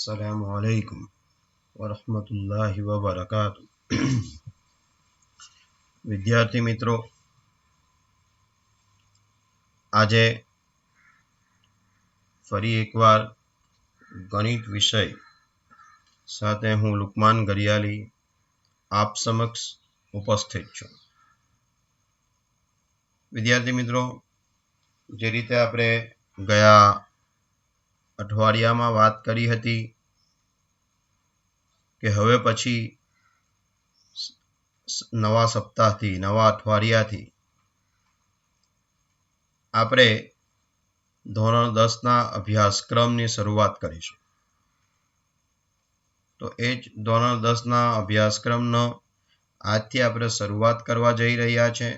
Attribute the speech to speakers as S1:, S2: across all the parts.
S1: अस्सलामुअलैकुम वरहमतुल्लाहि वबरकातुहू। विद्यार्थी मित्रों, આજે ફરી એકવાર ગણિત વિષય સાથે હું લુકમાન ગરિયાલી આપ સમક્ષ ઉપસ્થિત છું। વિદ્યાર્થી મિત્રો, જે રીતે આપણે ગયા અઠવાડિયામાં વાત કરી હતી કે હવે પછી નવા સપ્તાહથી, નવા અઠવાડિયાથી આપણે ધોરણ 10ના અભ્યાસક્રમની શરૂઆત કરીશું। તો એ જ ધોરણ 10ના અભ્યાસક્રમનો આજથી આપણે શરૂઆત કરવા જઈ રહ્યા છે।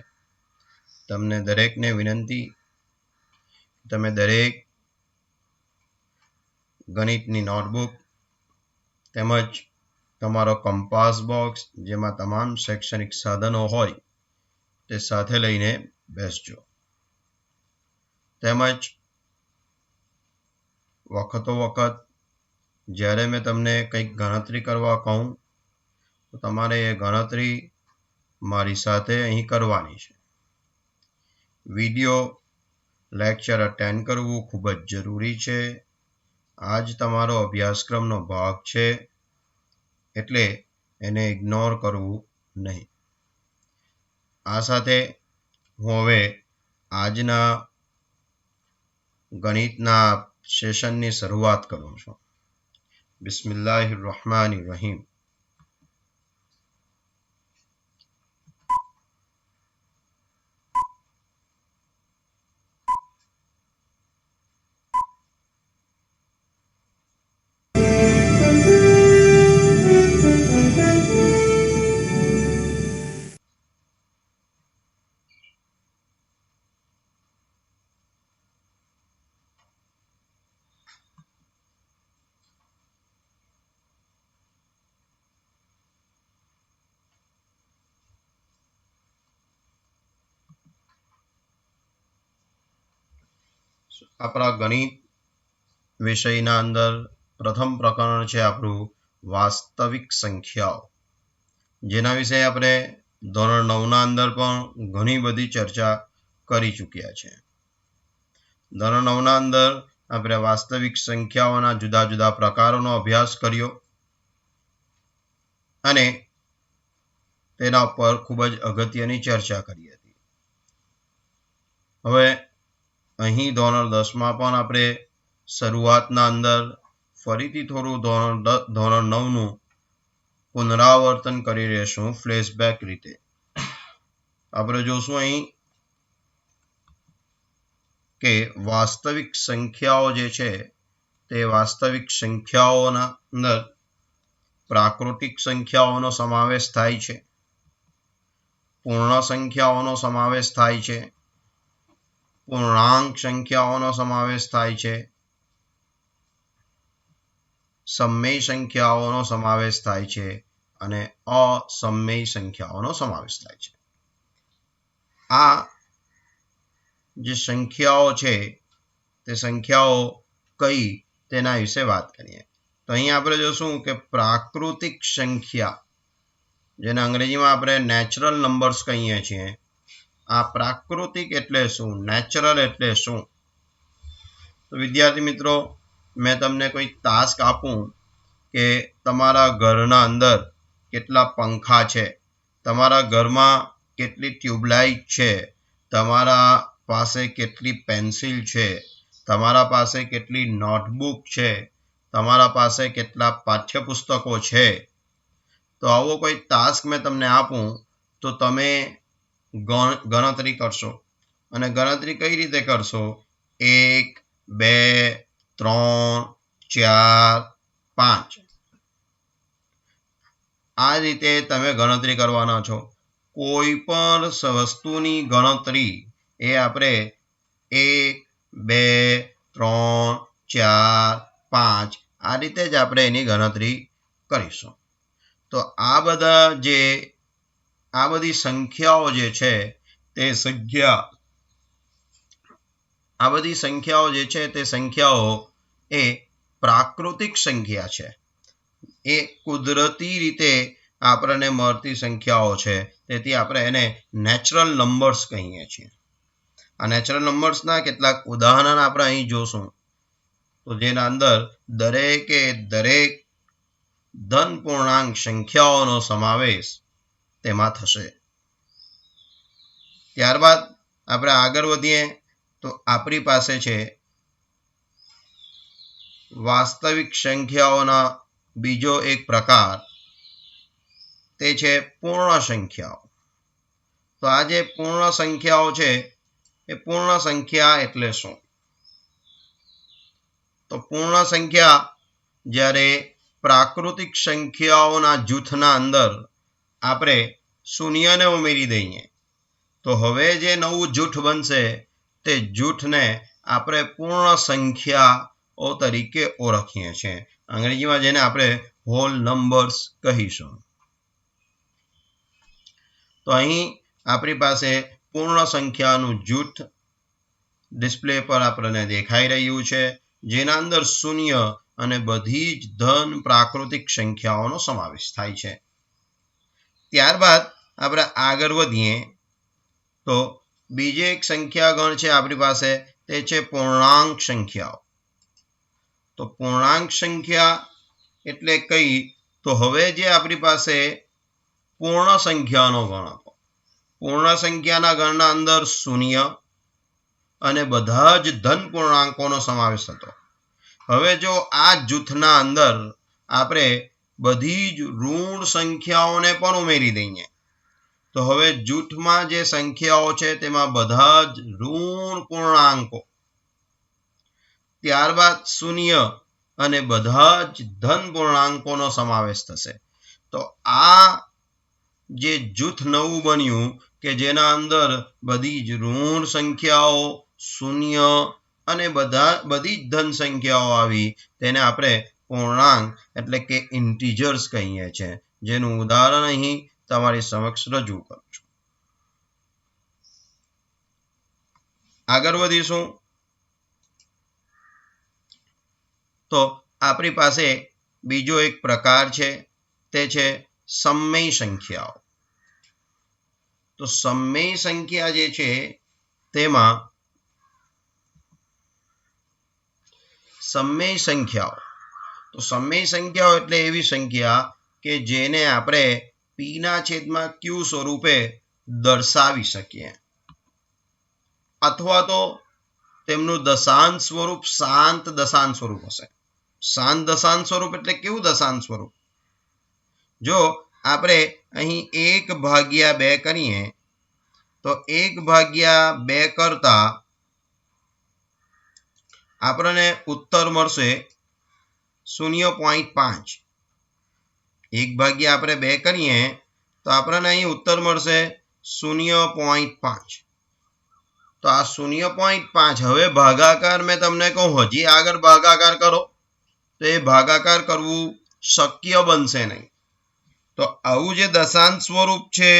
S1: તમને દરેકને વિનંતી, તમે દરેક ગણિતની નોટબુક તેમજ તમારો કંપાસ બોક્સ, જેમાં તમામ શૈક્ષણિક સાધનો હોય તે સાથે લઈને બેસજો। તેમજ વખતો વખત જ્યારે મેં તમને કંઈક ગણતરી કરવા કહું તો તમારે એ ગણતરી મારી સાથે અહીં કરવાની છે। વિડીયો લેક્ચર અટેન્ડ કરવું ખૂબ જ જરૂરી છે। આ જ તમારો અભ્યાસક્રમનો ભાગ છે, એટલે એને ઇગ્નોર કરવું નહીં। આ સાથે હું હવે આજના ગણિતના સેશનની શરૂઆત કરું છું। બિસ્મિલ્લાહિર રહમાનિર રહીમ। આપણા ગણિત વિષયના અંદર પ્રથમ પ્રકરણ છે આપણું વાસ્તવિક સંખ્યાઓ, જેના વિશે આપણે ધોરણ 9ના અંદર પણ ઘણી બધી ચર્ચા કરી ચૂક્યા છે। ધોરણ 9ના અંદર આપણે વાસ્તવિક સંખ્યાઓના જુદા જુદા પ્રકારોનો અભ્યાસ કર્યો અને તેના પર ખૂબ જ અગત્યની ચર્ચા કરી હતી। હવે અહીં ધોરણ 10માં પણ આપણે શરૂઆતના અંદર ફરીથી થોડું ધોરણ 9નું પુનરાવર્તન કરી રહેશું ફ્લેશબેક રીતે। આપણે જોશું અહીં કે વાસ્તવિક સંખ્યાઓ જે છે તે વાસ્તવિક સંખ્યાઓના અંદર પ્રાકૃતિક સંખ્યાઓનો સમાવેશ થાય છે, પૂર્ણ સંખ્યાઓનો સમાવેશ થાય છે, પૂર્ણાંક સંખ્યાઓનો સમાવેશ થાય છે, સમય સંખ્યાઓનો સમાવેશ થાય છે અને અસમય સંખ્યાઓનો સમાવેશ થાય છે। આ જે સંખ્યાઓ છે તે સંખ્યાઓ કઈ તેના વિશે વાત કરીએ તો અહીં આપણે જોશું કે પ્રાકૃતિક સંખ્યા, જેને અંગ્રેજીમાં આપણે નેચરલ નંબર્સ કહીએ છીએ, આ પ્રાકૃતિક એટલે શું, નેચરલ એટલે શું? તો વિદ્યાર્થી મિત્રો, મેં તમને કોઈ ટાસ્ક આપું કે તમારા ઘરના અંદર કેટલા પંખા છે, તમારા ઘરમાં કેટલી ટ્યુબલાઇટ છે, તમારા પાસે કેટલી પેન્સિલ છે, તમારા પાસે કેટલી નોટબુક છે, તમારા પાસે કેટલા પાઠ્યપુસ્તકો છે, તો આવો કોઈ ટાસ્ક મેં તમને આપું તો તમે ગણતરી કરશો। અને ગણતરી કઈ રીતે કરશો? 1, 2, 3, 4, 5 આ રીતે તમે ગણતરી કરવાના છો। કોઈ પણ વસ્તુની ગણતરી એ આપણે 1, 2, 3, 4, 5 આ રીતે જ આપણે એની ગણતરી કરીશું। તો આ બધી સંખ્યાઓ જે છે તે સંખ્યાઓ એ પ્રાકૃતિક સંખ્યા છે, એ કુદરતી રીતે આપણને મળતી સંખ્યાઓ છે, તેથી આપણે એને નેચરલ નંબર્સ કહીએ છીએ. આ નેચરલ નંબર્સના કેટલાક ઉદાહરણ આપણે અહીં જોશું, તો જેના અંદર દરેકે દરેક ધન પૂર્ણાંક સંખ્યાઓનો સમાવેશ તેમાં થશે. ત્યારબાદ આપણે આગળ વધીએ તો આપણી પાસે છે વાસ્તવિક સંખ્યાઓના બીજો એક પ્રકાર, તે છે પૂર્ણ સંખ્યાઓ. તો આ જે પૂર્ણ સંખ્યાઓ છે એ પૂર્ણ સંખ્યા એટલે શું? તો પૂર્ણ સંખ્યા જ્યારે પ્રાકૃતિક સંખ્યાઓના જૂથના અંદર આપણે શૂન્યને ઉમેરી દઈએ તો હવે જે નવું જૂથ બનશે તે જૂથને આપણે પૂર્ણ સંખ્યાઓ તરીકે ઓળખીએ છીએ. અંગ્રેજીમાં જેને આપણે હોલ નંબર્સ કહીશું. તો અહીં આપણી પાસે પૂર્ણ સંખ્યાનું જૂથ ડિસ્પ્લે પર આપણને દેખાઈ રહ્યું છે, જેના અંદર શૂન્ય અને બધી જ ધન પ્રાકૃતિક સંખ્યાઓનો સમાવેશ થાય છે. ત્યારબાદ આપણે આગળ વધીએ તો બીજી એક સંખ્યા ગણ છે આપણી પાસે, તે છે પૂર્ણાંક સંખ્યાઓ. તો પૂર્ણાંક સંખ્યા એટલે કઈ? તો હવે જે આપણી પાસે પૂર્ણ સંખ્યાનો ગણ હતો, પૂર્ણ સંખ્યાના ગણના અંદર શૂન્ય અને બધા જ ધન પૂર્ણાંકોનો સમાવેશ હતો. હવે જો આ જૂથના અંદર આપણે બધી જ ઋણ સંખ્યાઓને પણ ઉમેરી દઈએ તો હવે જૂથમાં જે સંખ્યાઓ છે તેમાં બધા જ ઋણ પૂર્ણાંકો, ત્યારબાદ શૂન્ય અને બધા જ ધન પૂર્ણાંકોનો સમાવેશ થશે. તો આ જે જૂથ નવું બન્યું કે જેના અંદર બધી જ ઋણ સંખ્યાઓ, શૂન્ય અને બધી જ ધન સંખ્યાઓ આવી, તેને આપણે પૂર્ણાંક એટલે કે ઇન્ટીજર્સ કહીએ છીએ, જેનું ઉદાહરણ અહીં તમારી સમક્ષ રજૂ કરું છું. આગળ વધીશું તો આપણી પાસે બીજો એક પ્રકાર છે, તે છે સમય સંખ્યાઓ. તો સમય સંખ્યા જે છે તેમાં સમય સંખ્યાઓ, તો સમય સંખ્યાઓ એટલે એવી સંખ્યા કે જેને આપણે p/q સ્વરૂપે દર્શાવી શકીએ, અથવા તો તેમનું દશાંશ સ્વરૂપ શાંત દશાંશ સ્વરૂપ હશે. શાંત દશાંશ સ્વરૂપ એટલે કેવું દશાંશ સ્વરૂપ? જો આપણે અહીં 1/2 કરીએ તો 1/2 કરતા આપણને ઉત્તર મળશે 0.5. 1/2 આપણે 2 કરીએ તો આપણને અહીં ઉત્તર મળશે 0.5. તો આ 0.5 હવે ભાગાકાર મેં તમને કહું હજી આગળ ભાગાકાર કરો તો એ ભાગાકાર કરવું શક્ય બનશે નહીં. તો આવું જે દશાંશ સ્વરૂપ છે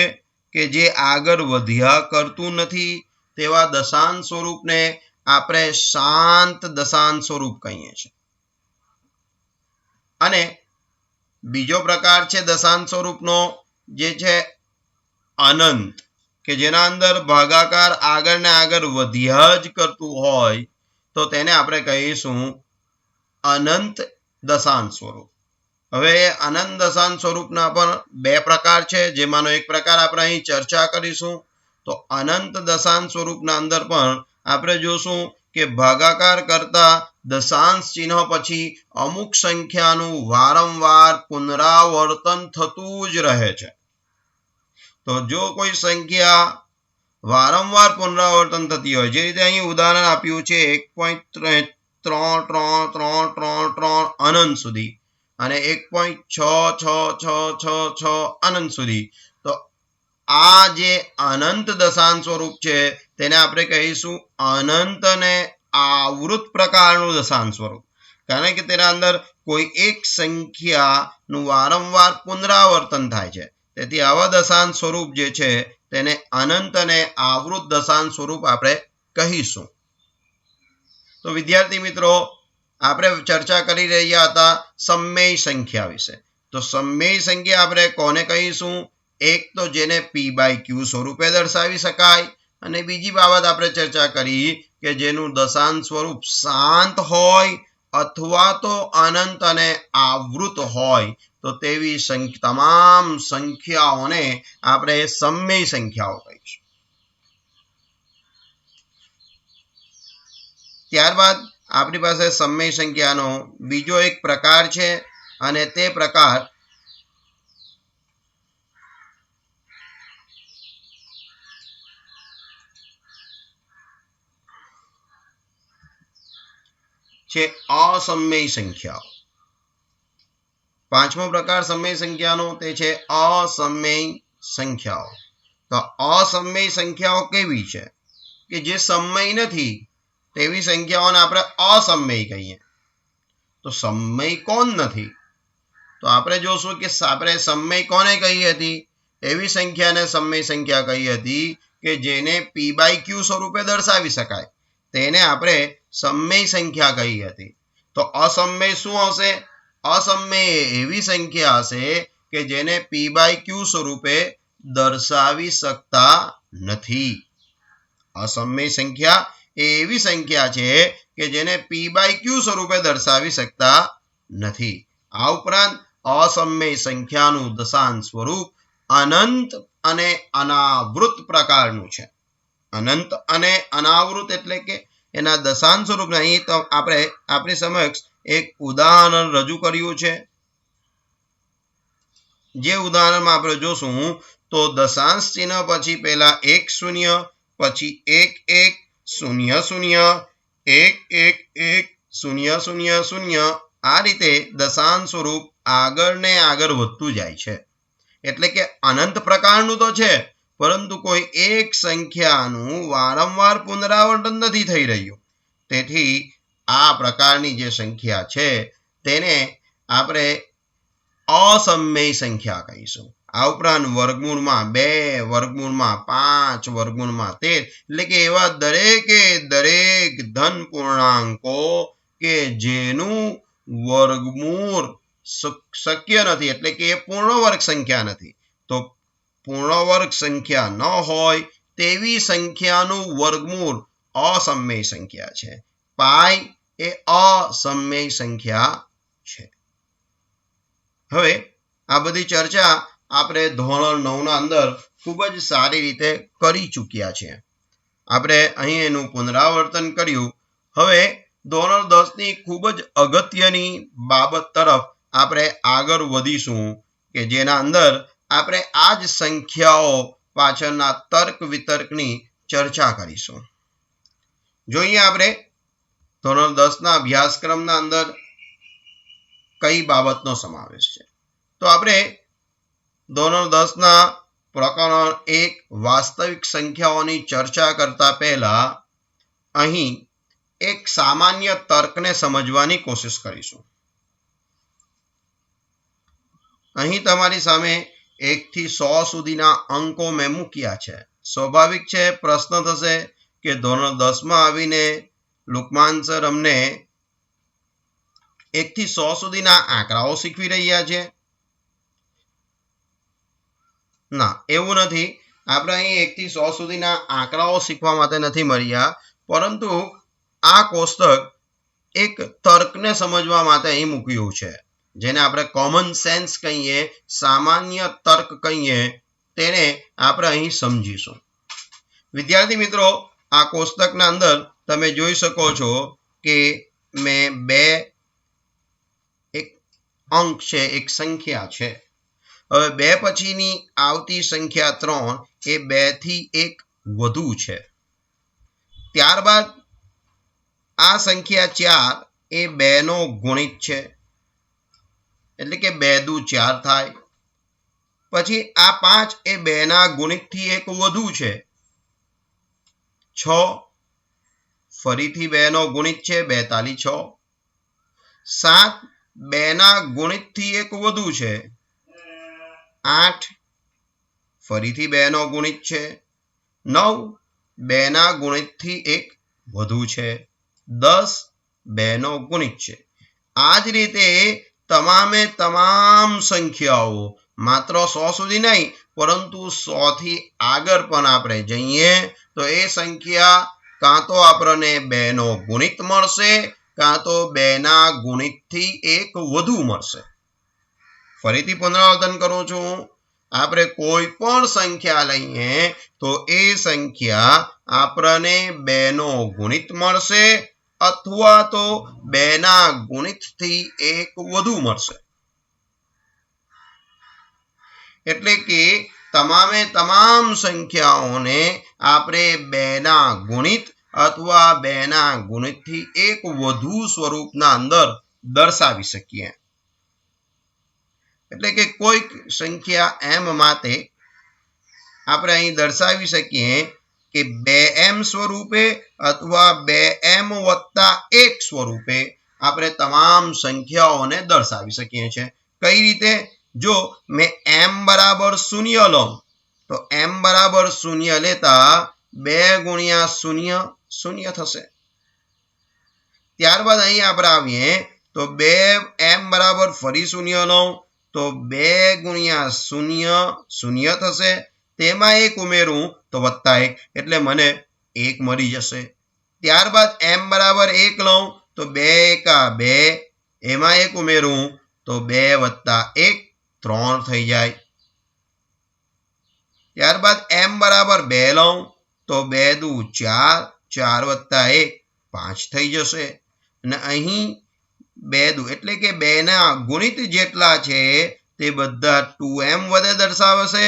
S1: કે જે આગળ વધ્યા કરતું નથી, તેવા દશાંશ સ્વરૂપને આપણે શાંત દશાંશ સ્વરૂપ કહીએ છીએ. અને બીજો પ્રકાર છે દશાંશ સ્વરૂપનો, જે છે અનંત, કે જેના અંદર ભાગાકાર આગળ ને આગળ વધ્યા જ કરતું હોય તો તેને આપણે કહીશું અનંત દશાંશ સ્વરૂપ. હવે અનંત દશાંશ સ્વરૂપના પણ બે પ્રકાર છે, જેમાંનો એક પ્રકાર આપણે અહીં ચર્ચા કરીશું. તો અનંત દશાંશ સ્વરૂપના અંદર પણ આપણે જોશું કે ભાગાકાર કરતા દશાંશ ચિહ્ન પછી અમુક સંખ્યાનું વારંવાર પુનરાવર્તન થતું જ રહે છે. તો જો કોઈ સંખ્યા વારંવાર પુનરાવર્તન થતી હોય, જે રીતે અહીં ઉદાહરણ આપ્યું છે 1.333333 અનંત સુધી અને 1.6666 અનંત સુધી, તો આ જે અનંત દશાંશ સ્વરૂપ છે તેને આપણે કહીશું અનંત અને આવૃત પ્રકારનું દશાંશ સ્વરૂપ, કારણ કે તેના અંદર કોઈ એક સંખ્યાનું વારંવાર પુનરાવર્તન થાય છે. તેથી આવા દશાંશ સ્વરૂપ જે છે તેને અનંત અને આવૃત દશાંશ સ્વરૂપ આપણે કહીશું. તો વિદ્યાર્થી મિત્રો, આપણે ચર્ચા કરી રહ્યા હતા સમમેય સંખ્યા વિશે. તો સમમેય સંખ્યા આપણે કોને કહીશું? એક તો જેને p/q સ્વરૂપે દર્શાવી શકાય, અને બીજી બાબત આપણે ચર્ચા કરી કે જેનું દશાંશ સ્વરૂપ શાંત હોય અથવા તો અનંત અને આવૃત હોય, તો તેવી તમામ સંખ્યાઓને આપણે સમમેય સંખ્યાઓ કહીશું. ત્યારબાદ આપણી પાસે સમમેય સંખ્યાનો બીજો એક પ્રકાર છે, અને તે પ્રકાર છે અસમમેય સંખ્યાઓ. પાંચમો પ્રકાર સમમેય સંખ્યાનો તે છે અસમમેય સંખ્યાઓ. તો અસમમેય સંખ્યાઓ કેવી છે? કે જે સમમેય નથી તેવી સંખ્યાઓને આપણે અસમમેય કહીએ. તો સમમેય કોણ નથી? તો આપણે જોશું કે આપણે સમમેય કોને કહી હતી? એવી સંખ્યાને સમમેય સંખ્યા કહી હતી કે જેને p/q સ્વરૂપે દર્શાવી શકાય, તેને આપણે સમમેય સંખ્યા કહી હતી. તો અસમમેય શું હશે? અસમમેય એવી સંખ્યા હશે કે જેને p/q સ્વરૂપે દર્શાવી શકતા નથી. અસમમેય સંખ્યા એ એવી સંખ્યા છે કે જેને p/q સ્વરૂપે દર્શાવી શકતા નથી. આ ઉપરાંત અસમમેય સંખ્યાનું દશાંશ સ્વરૂપ અનંત અને અનાવૃત પ્રકારનું છે. અનંત અને અનાવૃત એટલે કે એના દશાંશ સ્વરૂપ અહીં તો આપણે આપણી સમક્ષ એક ઉદાહરણ રજૂ કર્યું છે. જે ઉદાહરણમાં આપણે જોશું તો દશાંશ ચિહ્ન પછી પહેલા 1 0, પછી 1 1 0 0 1 1 1 0 0 0, આ રીતે દશાંશ સ્વરૂપ આગળ ને આગળ વધતું જાય છે. એટલે કે અનંત પ્રકારનું તો છે, પરંતુ કોઈ એક સંખ્યાનું વારંવાર પુનરાવર્તન નથી થઈ રહ્યું. તેથી આ પ્રકારની જે સંખ્યા છે તેને આપણે અસમમેય સંખ્યા કહીશું. આ ઉપરાંત વર્ગમૂળમાં 2, વર્ગમૂળમાં 5, વર્ગમૂળમાં 13, એટલે કે એવા દરેકે દરેક ધન પૂર્ણાંકો કે જેનું વર્ગમૂળ શક્ય નથી, એટલે કે એ પૂર્ણ વર્ગ સંખ્યા નથી. તો પૂર્ણ વર્ગ સંખ્યા ન હોય તેવી સંખ્યાનું વર્ગમૂળ અસમમેય સંખ્યા છે. પાઈ એ અસમમેય સંખ્યા છે. હવે આ બધી ચર્ચા આપણે ધોરણ 9 ના અંદર ખૂબ જ સારી રીતે કરી ચૂક્યા છીએ. આપણે અહીં એનું પુનરાવર્તન કર્યું. હવે ધોરણ 10 ની ખૂબ જ અગત્યની બાબત તરફ આપણે આગળ વધીશું કે જેના અંદર આપણે આ જ સંખ્યાઓ પાછળના તર્ક વિતર્કની ચર્ચા કરીશું. જોઈએ આપણે ધોરણ 10 ના અભ્યાસક્રમના અંદર કઈ બાબતનો સમાવેશ છે. તો આપણે ધોરણ 10 ના પ્રકરણ 1 વાસ્તવિક સંખ્યાઓની ચર્ચા કરતા પહેલા અહીં એક સામાન્ય તર્કને સમજવાની કોશિશ કરીશું. અહીં તમારી સામે 1 થી 100 સુધીના અંકો મેં મૂક્યા છે. સ્વાભાવિક છે, પ્રશ્ન થશે કે ધોરણ 10 માં આવીને લુકમાન સર અમને 1 થી 100 સુધીના આંકડાઓ શીખવી રહ્યા છે. ના, એવું નથી. આપણે અહીં 1 થી 100 સુધીના આંકડાઓ શીખવા માટે નથી મળ્યા, પરંતુ આ કોષ્ટક એક તર્કને સમજવા માટે અહીં મૂક્યું છે, જેને આપણે કોમન સેન્સ કહીએ, સામાન્ય તર્ક કહીએ, તેને આપણે અહીં સમજીશું. વિદ્યાર્થી મિત્રો, આ કોષ્ટકના અંદર તમે જોઈ શકો છો કે મેં 2 એક અંક છે, એક સંખ્યા છે. હવે 2 પછીની આવતી સંખ્યા 3 એ 2 થી 1 વધુ છે. ત્યારબાદ આ સંખ્યા 4 એ 2 નો ગુણિત છે, એટલે કે 2 દુ 4 થાય. પછી આ 5 એ 2 ના ગુણિતથી 1 વધુ છે. 6 ફરીથી 2 નો ગુણિત છે, 2 તાલી 6. 7 2 ના ગુણિતથી 1 વધુ છે. 8 ફરીથી 2 નો ગુણિત છે. 9 2 ના ગુણિતથી 1 વધુ છે. 10 2 નો ગુણિત છે. આ જ રીતે તમામે તમામ સંખ્યાઓ માત્ર 100 સુધી નહીં પરંતુ 100 થી આગળ પણ આપણે જઈએ તો એ સંખ્યા કાં તો આપણને 2 નો ગુણિત મળશે કાં તો 2 ના ગુણિતથી એક વધુ મળશે. ફરીથી પુનરાવર્તન કરું છું. આપણે કોઈ પણ સંખ્યા લઈએ તો એ સંખ્યા આપણને 2 નો ગુણિત મળશે અથવા તો 2 ના ગુણિતથી એક વધુ મળશે. એટલે કે તમામે તમામ સંખ્યાઓને આપણે 2 ના ગુણિત અથવા 2 ના ગુણિતથી એક વધુ સ્વરૂપના અંદર દર્શાવી શકીએ. એટલે કે કોઈક સંખ્યા m માટે આપણે અહીં દર્શાવી શકીએ કે 2m સ્વરૂપે અથવા 2m વત્તા 1 સ્વરૂપે આપણે તમામ સંખ્યાઓને દર્શાવી શકીએ છીએ. કઈ રીતે? જો મેં m બરાબર 0 લઉં તો m બરાબર 0 લેતા 2 ગુણ્યા 0 0 થશે. ત્યારબાદ અહીં આપણે આવીએ તો 2m બરાબર ફરી 0 લઉં તો 2 ગુણ્યા 0 0 થશે. તેમાં 1 ઉમેરું તો વત્તા 1 એટલે મને 1 મળી જશે. ત્યારબાદ m બરાબર 1 લઉં તો 2 એકા 2 એમાં 1 ઉમેરું તો 2 વત્તા 1 3 થઈ જાય. ત્યારબાદ m બરાબર 2 લઉં તો 2 દુ 4 4 વત્તા 1 5 થઈ જશે. અને અહીં 2 દુ એટલે કે 2 ના ગુણિત જેટલા છે તે બધા 2m વડે દર્શાવશે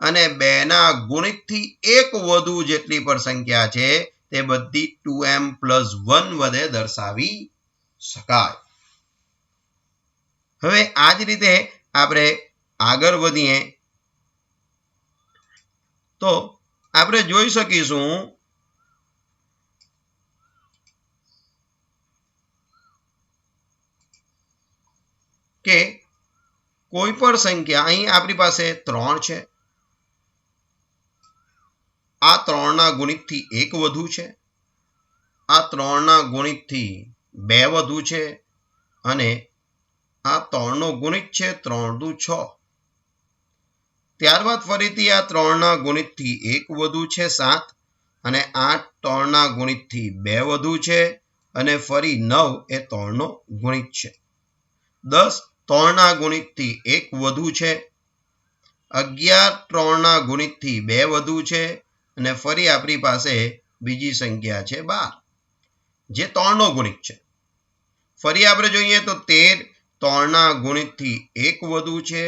S1: અને 2 ના ગુણિતથી એક વધુ જેટલી પણ સંખ્યા છે તે બધી 2m + 1 વડે દર્શાવી શકાય. હવે આ જ રીતે આપણે આગળ વધીએ તો આપણે જોઈ શકીશું કે કોઈ પણ સંખ્યા અહીં આપણી પાસે 3 છે. આ 3 ના ગુણિતથી 1 વધુ છે. આ 3 ના ગુણિતથી 2 વધુ છે અને આ 3 નો ગુણિત છે 3 દુ 6. ત્યારબાદ ફરીથી આ 3 ના ગુણિતથી 1 વધુ છે 7 અને આ 3 ના ગુણિતથી 2 વધુ છે અને ફરી 9 એ 3 નો ગુણિત છે. 10 3 ના ગુણિતથી 1 વધુ છે. 11 3 ના ગુણિતથી 2 વધુ છે અને ફરી આપણી પાસે બીજી સંખ્યા છે 12 જે 3 નો ગુણિત છે. ફરી આપણે જોઈએ તો 13 3 ના ગુણિતથી 1 વધુ છે.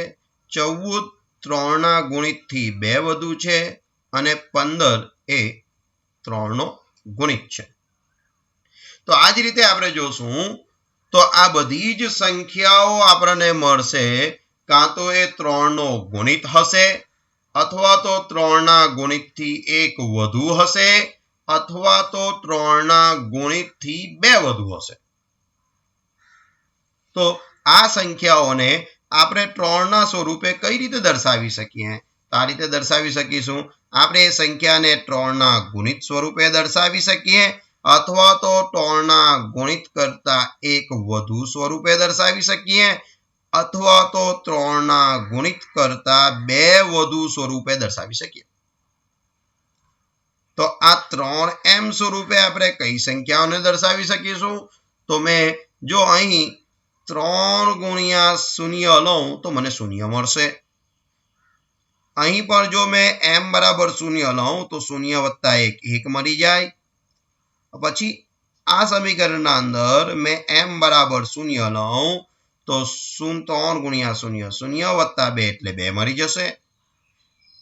S1: 14 3 ના ગુણિતથી 2 વધુ છે અને 15 એ 3 નો ગુણિત છે. તો આ જ રીતે આપણે જોશું તો આ બધી જ સંખ્યાઓ આપણને મળશે કાં તો એ 3 નો ગુણિત હશે અથવા તો 3 ના ગુણિતથી 1 વધુ હશે અથવા તો 3 ના ગુણિતથી 2 વધુ હશે. તો આ સંખ્યાઓને આપણે 3 ના સ્વરૂપે કઈ રીતે દર્શાવી શકીએ? આ રીતે દર્શાવી શકીશું. આપણે એ સંખ્યાને 3 ના ગુણિત સ્વરૂપે દર્શાવી શકીએ અથવા તો 3 ના ગુણિત કરતા 1 વધુ સ્વરૂપે દર્શાવી શકીએ અથવા તો 3 ના ગુણિત કરતા 2 વધુ સ્વરૂપે દર્શાવી શકીએ. તો આ 3m સ્વરૂપે આપણે કઈ સંખ્યાઓને દર્શાવી શકીશું? તો મેં જો અહીં 3 ગુણ્યા 0 લઉં તો મને 0 મળશે. અહીં પણ જો મેં m બરાબર 0 લઉં તો 0 વત્તા 1 1 મળી જાય. પછી આ સમીકરણના અંદર મેં m બરાબર 0 લઉં તો 3 ગુણ્યા 0 0 વત્તા 2 એટલે 2 મળી જશે.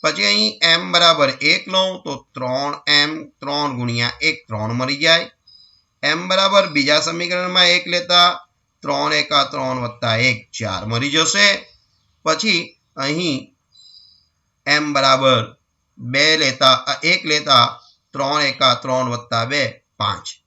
S1: પછી અહીં m બરાબર 1 લઉં તો 3m 3 ગુણ્યા 1 3 મળી જાય. m બરાબર બીજા સમીકરણમાં 1 લેતા 3 એકા 3 વત્તા 1 4 મળી જશે. પછી અહીં m બરાબર 2 લેતા 1 લેતા 3 એકા 3 વત્તા 2 5.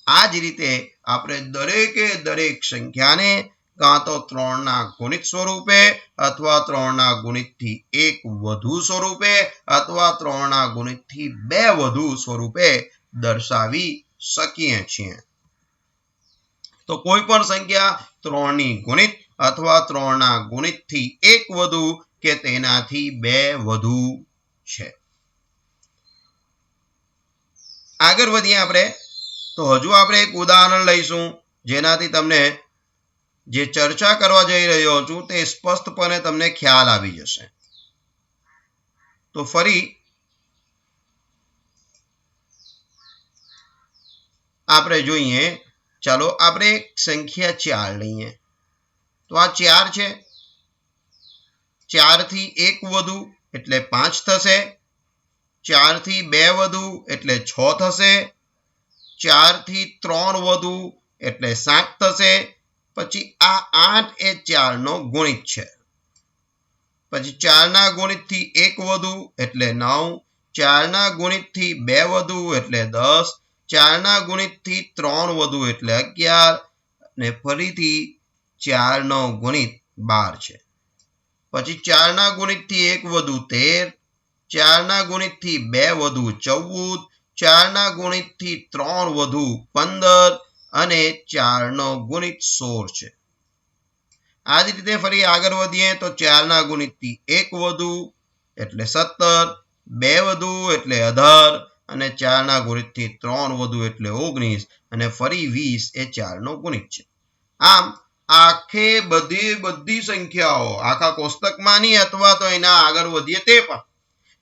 S1: આ જ રીતે આપણે દરેકે દરેક સંખ્યાને કાં તો 3 ના ગુણિત સ્વરૂપે અથવા 3 ના ગુણિતથી 1 વધુ સ્વરૂપે અથવા 3 ના ગુણિતથી 2 વધુ સ્વરૂપે દર્શાવી શકીએ છીએ. તો કોઈ પણ સંખ્યા 3 ની ગુણિત અથવા 3 ના ગુણિતથી 1 વધુ કે તેનાથી 2 વધુ છે. આગળ વધીએ આપણે, તો હજુ આપણે એક ઉદાહરણ લઈશું જેનાથી તમને જે ચર્ચા કરવા જઈ રહ્યો છું તે સ્પષ્ટપણે તમને ખ્યાલ આવી જશે. તો ફરી આપણે જોઈએ, ચાલો આપણે એક સંખ્યા 4 લઈએ. તો આ 4 છે, 4 થી 1 વધુ એટલે 5 થશે, 4 થી 2 વધુ એટલે 6 થશે, 4 થી 3 વધુ એટલે 7 થશે. પછી આ 8 એ 4 નો ગુણિત છે. પછી 4 ના ગુણિતથી 1 વધુ એટલે 9, 4 ના ગુણિતથી 2 વધુ એટલે 10, 4 ના ગુણિતથી 3 વધુ એટલે 11 અને ફરીથી 4 નો ગુણિત 12 છે. પછી 4 ના ગુણિતથી 1 વધુ 13, 4 ના ગુણિતથી 2 વધુ 14, 4 ના ગુણિતથી 3 વધુ 15 અને 4 નો ગુણિત 16 છે. આ જ રીતે ફરી આગળ વધીએ તો 4 ના ગુણિતથી 1 વધુ એટલે 17, 2 વધુ એટલે 18 અને 4 ના ગુણિતથી 3 વધુ એટલે 19 અને ફરી 20 એ 4 નો ગુણિત છે. આમ આખે બધી સંખ્યાઓ આખા કોષ્ટકમાંની અથવા તો એના આગળ વધીએ તે પણ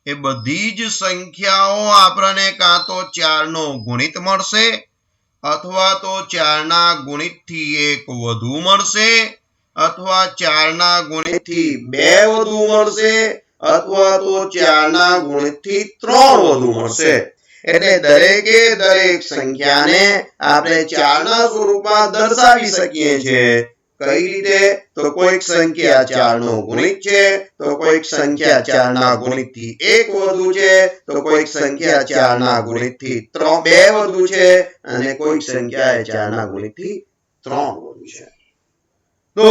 S1: એ બધી જ સંખ્યાઓ આપણને કાં તો 4 નો ગુણિત મળશે અથવા તો 4 ના ગુણિતથી 1 વધુ મળશે અથવા 4 ના ગુણિતથી 2 વધુ મળશે અથવા તો 4 ના ગુણિતથી 3 વધુ મળશે. એટલે દરેકે દરેક સંખ્યાને આપણે 4 ના સ્વરૂપમાં દર્શાવી શકીએ છીએ. કઈ રીતે? તો કોઈક સંખ્યા 4 નો ગુણિત છે, તો કોઈક સંખ્યા 4 ના ગુણિતથી 1 વધુ છે, તો કોઈક સંખ્યા 4 ના ગુણિતથી 2 વધુ છે અને કોઈક સંખ્યા 4 ના ગુણિતથી 3 વધુ છે. તો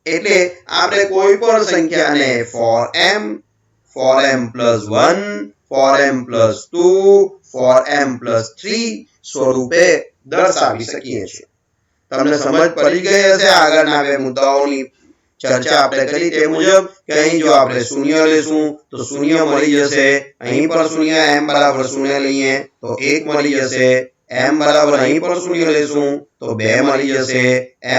S1: એટલે આપણે કોઈ પણ સંખ્યાને 4m, 4m plus 1, 4m plus 2, 4m plus 3 સ્વરૂપે દર્શાવી શકીએ છીએ. તમને સમજ પડી ગઈ હશે. આગળના બે મુદ્દાઓની ચર્ચા આપણે કરી તે મુજબ કે અહીં જો આપણે શૂન્ય લેશું તો શૂન્ય મળી જશે, અહીં પણ શૂન્ય m બરાબર શૂન્ય લઈએ તો 1 મળી જશે, m બરાબર અહીં પણ શૂન્ય લેશું તો 2 મળી જશે,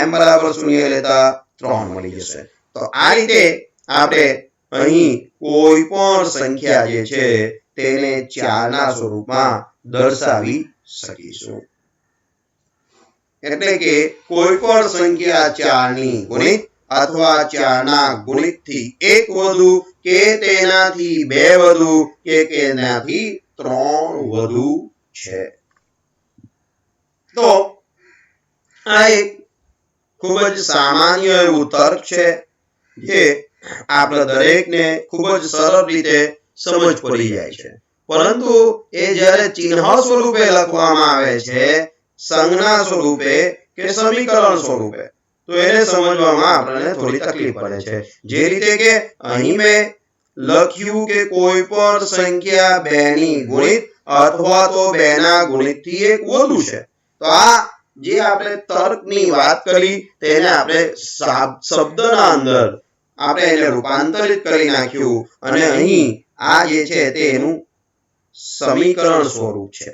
S1: m બરાબર શૂન્ય લેતા 3 મળી જશે. તો આ રીતે આપણે અહીં કોઈ પણ સંખ્યા જે છે તેને 4 ના સ્વરૂપમાં દર્શાવી શકીશું. એટલે કે કોઈ પણ સંખ્યા 4 ની ગુણિત અથવા 4 ના ગુણિતથી 1 વધુ કે તેનાથી 2 વધુ કે તેનાથી 3 વધુ છે. તો આ એક ખૂબ જ સામાન્ય એવું તર્ક છે જે આપણે દરેકને ખૂબ જ સરળ રીતે સમજ પડી જાય છે. પરંતુ એ જ્યારે ચિહ્ન સ્વરૂપે લખવામાં આવે છે, સંજ્ઞા સ્વરૂપે કે સમીકરણ સ્વરૂપે, તો એને સમજવામાં આપણને થોડી તકલીફ પડે છે. જે રીતે કે અહીં મેં લખ્યું કે કોઈ પણ સંખ્યા 2 ની ગુણિત અથવા તો 2 ના ગુણિતથી 1 વધુ છે. તો આ જે આપણે તર્કની વાત કરી તેને આપણે શબ્દના અંદર આપણે એને રૂપાંતરિત કરી નાખ્યું અને અહીં આ જે છે તે એનું સમીકરણ સ્વરૂપ છે.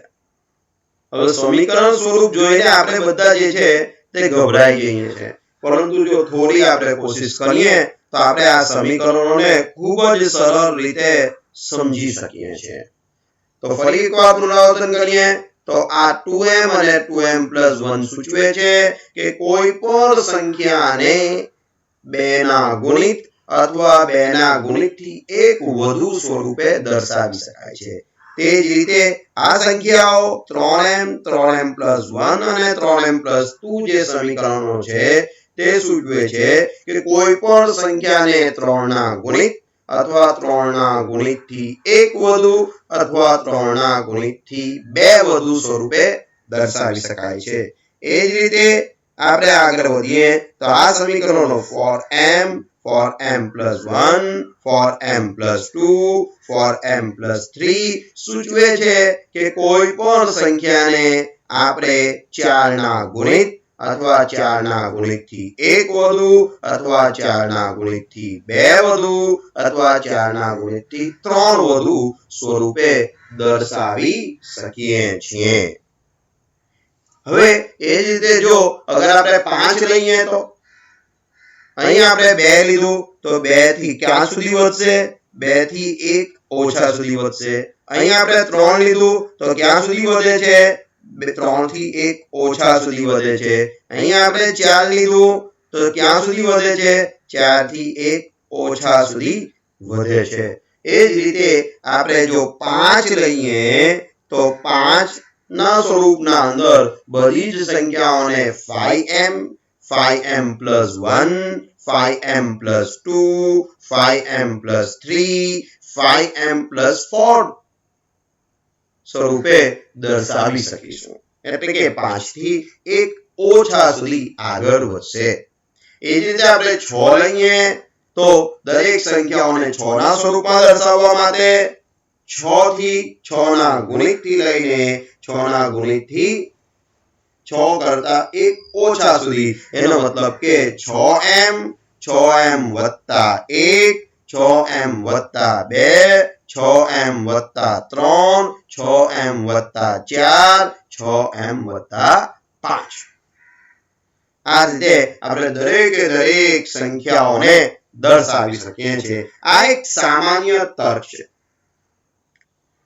S1: હવે સમીકરણ સ્વરૂપ જોઈને આપણે બધા જે છે તે ગભરાઈ જઈએ છીએ. પરંતુ જો થોડી આપણે કોશિશ કરીએ તો આપણે આ સમીકરણોને ખૂબ જ સરળ રીતે સમજી શકીએ છીએ. તો ફરી એકવાર પુનરાવર્તન કરીએ તો આ 2m અને 2m plus 1 સૂચવે છે કે કોઈ પણ સંખ્યાને 2 ના ગુણિત અથવા 2 ના ગુણિતથી 1 વધુ સ્વરૂપે દર્શાવી શકાય છે. તે જ રીતે આ સંખ્યાઓ 3m, 3m plus 1 અને 3m plus 2 જે સમીકરણો છે તે સૂચવે છે કે કોઈ પણ સંખ્યાને 3 ના ગુણિત અથવા 3 ના ગુણિતથી 1 વધુ અથવા 3 ના ગુણિતથી 2 વધુ સ્વરૂપે દર્શાવી શકાય છે. એ જ રીતે આપણે આગળ વધીએ તો આ સમીકરણો 4m, 4m plus 1, 4m plus 2, 4m plus 3 સૂચવે છે કે કોઈ પણ સંખ્યાને આપણે 4 ના ગુણિત અથવા 4 ના ગુણિતથી 1 વધુ અથવા 4 ના ગુણિતથી 2 વધુ અથવા 4 ના ગુણિતથી 3 વધુ સ્વરૂપે દર્શાવી શકીએ છીએ. હવે એ જ રીતે જો અગર આપણે 5 લઈએ તો અહીં આપણે 2 લીધું તો 2 થી ક્યાં સુધી વધશે? 2 થી 1 ઓછા સુધી વધશે. અહીં આપણે 3 લીધું તો ક્યાં સુધી વધે છે? 3 થી 1 ઓછા સુધી વધે છે. અહીં આપણે 4 લીધું તો ક્યાં સુધી વધે છે? 4 થી 1 ઓછા સુધી વધે છે. એ જ રીતે આપણે જો 5 લઈએ તો 5 ના સ્વરૂપના અંદર બધી જ સંખ્યાઓને 5m 5m plus 1 5m plus 2 5m plus 3 5m plus 4 સ્વરૂપે દર્શાવી શકીશું. એટલે કે 5 થી 1 ઓછા સુધી આગળ વધશે. એ જ રીતે આપણે 6 લઈએ તો દરેક સંખ્યાઓને 6 ના સ્વરૂપમાં દર્શાવવા માટે 6 થી 6 ના ગુણિતથી લઈને 6 ના ગુણિતથી 6 કરતા 1 ઓછા સુધી, એનો મતલબ કે 6m 6m વત્તા 1 6m વત્તા 2 6m વત્તા 3 6m વત્તા 4 6m વત્તા 5. આ રીતે આપણે દરેક સંખ્યાઓને દર્શાવી શકીએ છીએ. આ એક સામાન્ય તર્ક છે.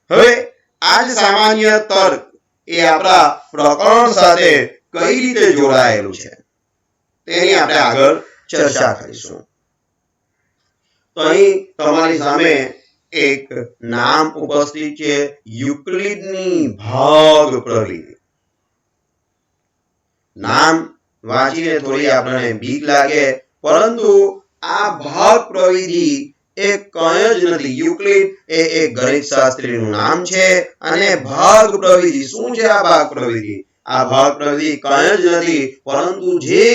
S1: હવે આ જ સામાન્ય તર્ક એ આપણા પ્રકરણ સાથે કઈ રીતે જોડાયેલું છે તેની આપણે આગળ ચર્ચા કરીશું. તો અહીં તમારી સામે એક નામ ઉપસ્થિત છે, યુક્લિડની ભાગ પ્રવિધિ. નામ વાંચીને થોડી આપણને બીક લાગે, પરંતુ આ ભાગ પ્રવિધિ એ કંઈ જ નથી. યુક્લિડ એ એક ગણિત શાસ્ત્રીનું નામ છે અને ભાગ પ્રવિધિ શું છે? આ ભાગ પ્રવિધિ કંઈ જ નથી પરંતુ જે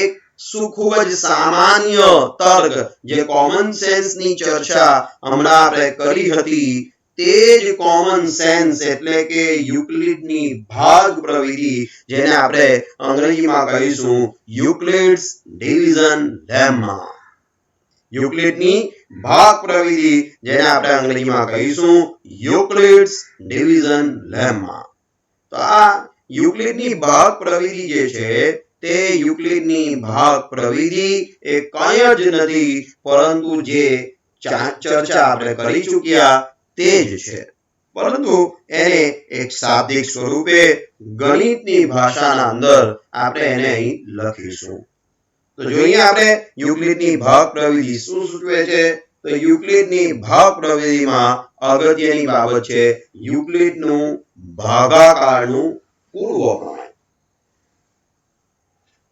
S1: એક ખૂબ જ સામાન્ય તર્ક, જે કોમન સેન્સ ની ચર્ચા હમણાં આપણે કરી હતી, તે જ કોમન સેન્સ એટલે કે યુક્લિડની ભાગ પ્રવિધિ, જેને આપણે અંગ્રેજીમાં કહીશું યુક્લિડ્સ ડિવિઝન લેમ્મા. યુક્લિડની ભાગ પ્રવિધિ, જેને આપણે અંગ્રેજીમાં કહીશું યુક્લિડ્સ ડિવિઝન લેમ્મા. તો આ યુક્લિડની ભાગ પ્રવિધિ જે છે તે યુક્લિડની ભાગ પ્રવિધિ એ કંઈ જ નથી પરંતુ જે ચર્ચા આપણે કરી ચૂક્યા તે જ છે, પરંતુ એને એક શાબ્દિક સ્વરૂપે ગણિતની ભાષાના અંદર આપણે એને અહીં લખીશું. તો જોઈએ આપણે યુક્લિડની ભાગ પ્રવિધિ શું સૂચવે છે. તો યુક્લિડની ભાગ પ્રવિધિમાં અગત્યની બાબત છે યુક્લિડનું ભાગાકારનું પૂર્વ પ્રમેય.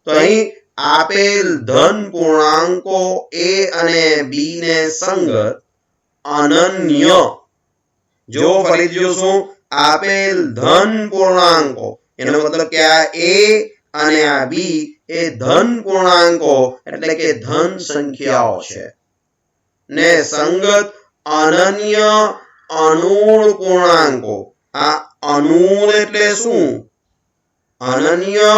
S1: તો અહીં આપેલ ધન પૂર્ણાંકો a અને b ને સંગત અનન્ય, જો ફરીથી જોશું, આપેલ ધન પૂર્ણાંકો એનો મતલબ કે આ a અને આ b એ ધન પૂર્ણાંકો એટલે કે ધન સંખ્યાઓ છે ને સંગત અનન્ય અનુળ પૂર્ણાંકો. આ અનુળ એટલે શું? અનન્ય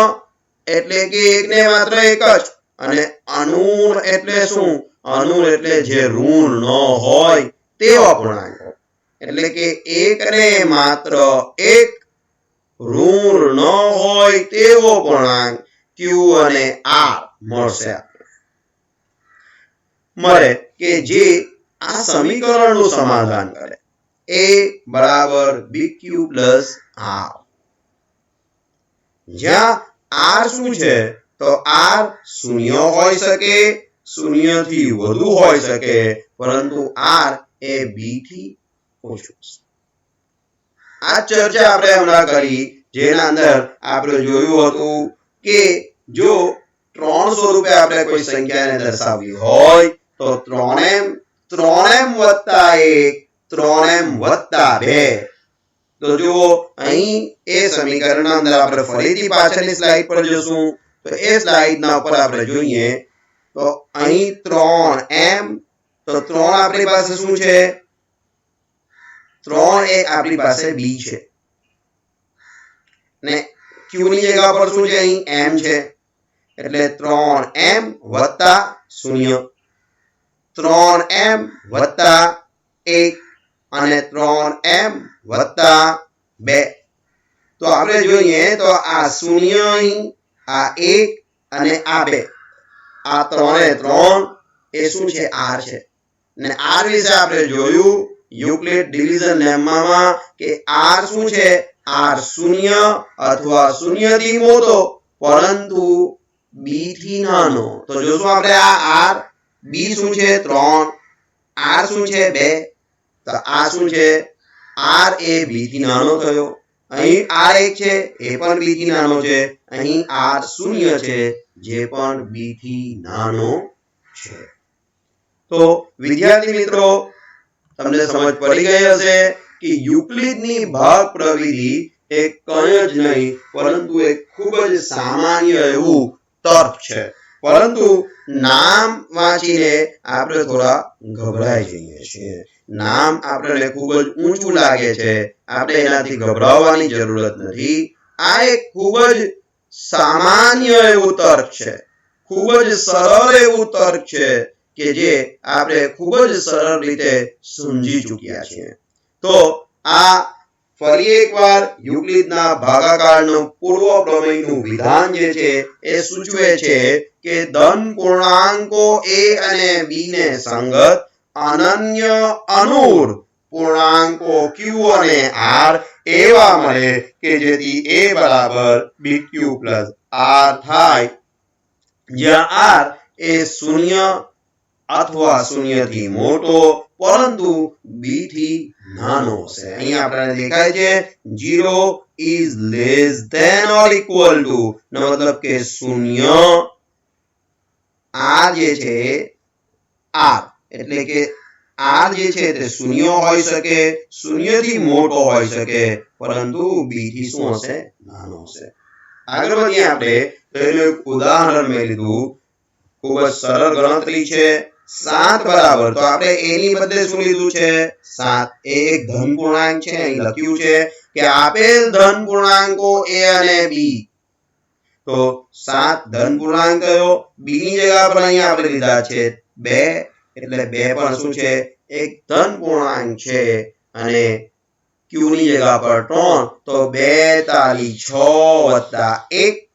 S1: એટલે કે એકને માત્ર એક જ, અને અનુળ એટલે શું? અનુળ એટલે જે ઋણ ન હોય તેવા પૂર્ણાંકો, એટલે કે એકને માત્ર એક ઋણ ન હોય તેવો પૂર્ણાંક q અને r મળે કે જે આ સમીકરણનું સમાધાન કરે. a બરાબર bq plus r, જ્યાં r શું છે? તો r શૂન્ય હોઈ શકે, શૂન્ય થી વધુ હોઈ શકે, પરંતુ r એ b થી ઓછું. આ ચર્ચા આપણે હમણાં કરી, જેના અંદર આપણે જોયું હતું કે જો 3 સ્વરૂપે આપણે કોઈ સંખ્યાને દર્શાવવી હોય તો 3m 3m વત્તા 1 3m વત્તા 2. તો જુઓ અહીં એ સમીકરણના અંદર આપણે ફરીથી પાછળની સ્લાઇડ પર જશું તો એ સ્લાઇડના ઉપર આપણે જોઈએ તો અહીં 3m, તો 3 આપણી પાસે શું છે? 3 એ આપણી પાસે b છે ને
S2: q ની જગ્યા પર શું છે અહીં m છે એટલે 3m વત્તા 0 3m વત્તા 1 અને 3m વત્તા 2 તો આપણે જોઈએ તો આ 0 અહીં આ 1 અને આ 2 આ 3 3 એ શું છે r છે ને r વિશે આપણે જોયું યુક્લિડ ડિવિઝન લેમ્મામાં કે r શું છે r 0 અથવા 0 થી મોટો પરંતુ b થી નાનો તો જોશું આપણે આ r b શું છે 3 r શું છે 2 તો આ શું છે r એ b થી નાનો થયો અહીં r 1 છે એ પણ b થી નાનો છે અહીં r 0 છે જે પણ b થી નાનો છે તો વિદ્યાર્થી મિત્રો તમને સમજ પડી ગઈ હશે કે યુક્લિડની ભાગ પ્રવિધિ એ કંઈ જ નહીં પરંતુ એક ખૂબ જ સામાન્ય એવું તર્ક છે પરંતુ નામ વાંચીને આપણે થોડા ગભરાઈ જઈએ છીએ નામ આપણને ખૂબ જ ઊંચું લાગે છે આપણે એનાથી ગભરાવાની જરૂરત નથી આ એક ખૂબ જ સામાન્ય એવું તર્ક છે ખૂબ જ સરળ એવું તર્ક છે કે જે આપણે ખૂબ જ સરળ રીતે સમજી ચૂક્યા છીએ તો આ ફરી એકવાર યુક્લિડના ભાગાકારનો પૂર્વ પ્રમેયનું વિધાન જે છે એ સૂચવે છે કે ધન પૂર્ણાંકો a અને b ને સંગત અનન્ય અનુર પૂર્ણાંકો q અને r એવા મળે કે જેથી a બરાબર bq r થાય જ્યાં r એ 0 અથવા 0 થી મોટો પરંતુ b થી નાનો છે અહીં આપણને દેખાય છે 0 is less than or equal to નો મતલબ કે 0 r જે છે r એટલે કે r જે છે તે 0 હોઈ શકે 0 થી મોટો હોઈ શકે પરંતુ b થી શું હશે નાનો હશે આગળ વધીએ આપણે તો એનું એક ઉદાહરણ મેં લીધું ખૂબ જ સરળ ગણતરી છે 7 બરાબર તો આપણે a ની બદલે શું લીધું છે 7 એ એક ધન પૂર્ણાંક છે અહીં લખ્યું છે કે આપેલ ધન પૂર્ણાંકો a અને b તો 7 ધન પૂર્ણાંક કયો b ની જગ્યા પર અહીં આપણે લીધા છે 2 એટલે 2 પણ શું છે એક ધન પૂર્ણાંક છે અને q ની જગ્યા પર 3 તો 2 તાલી 6 વત્તા 1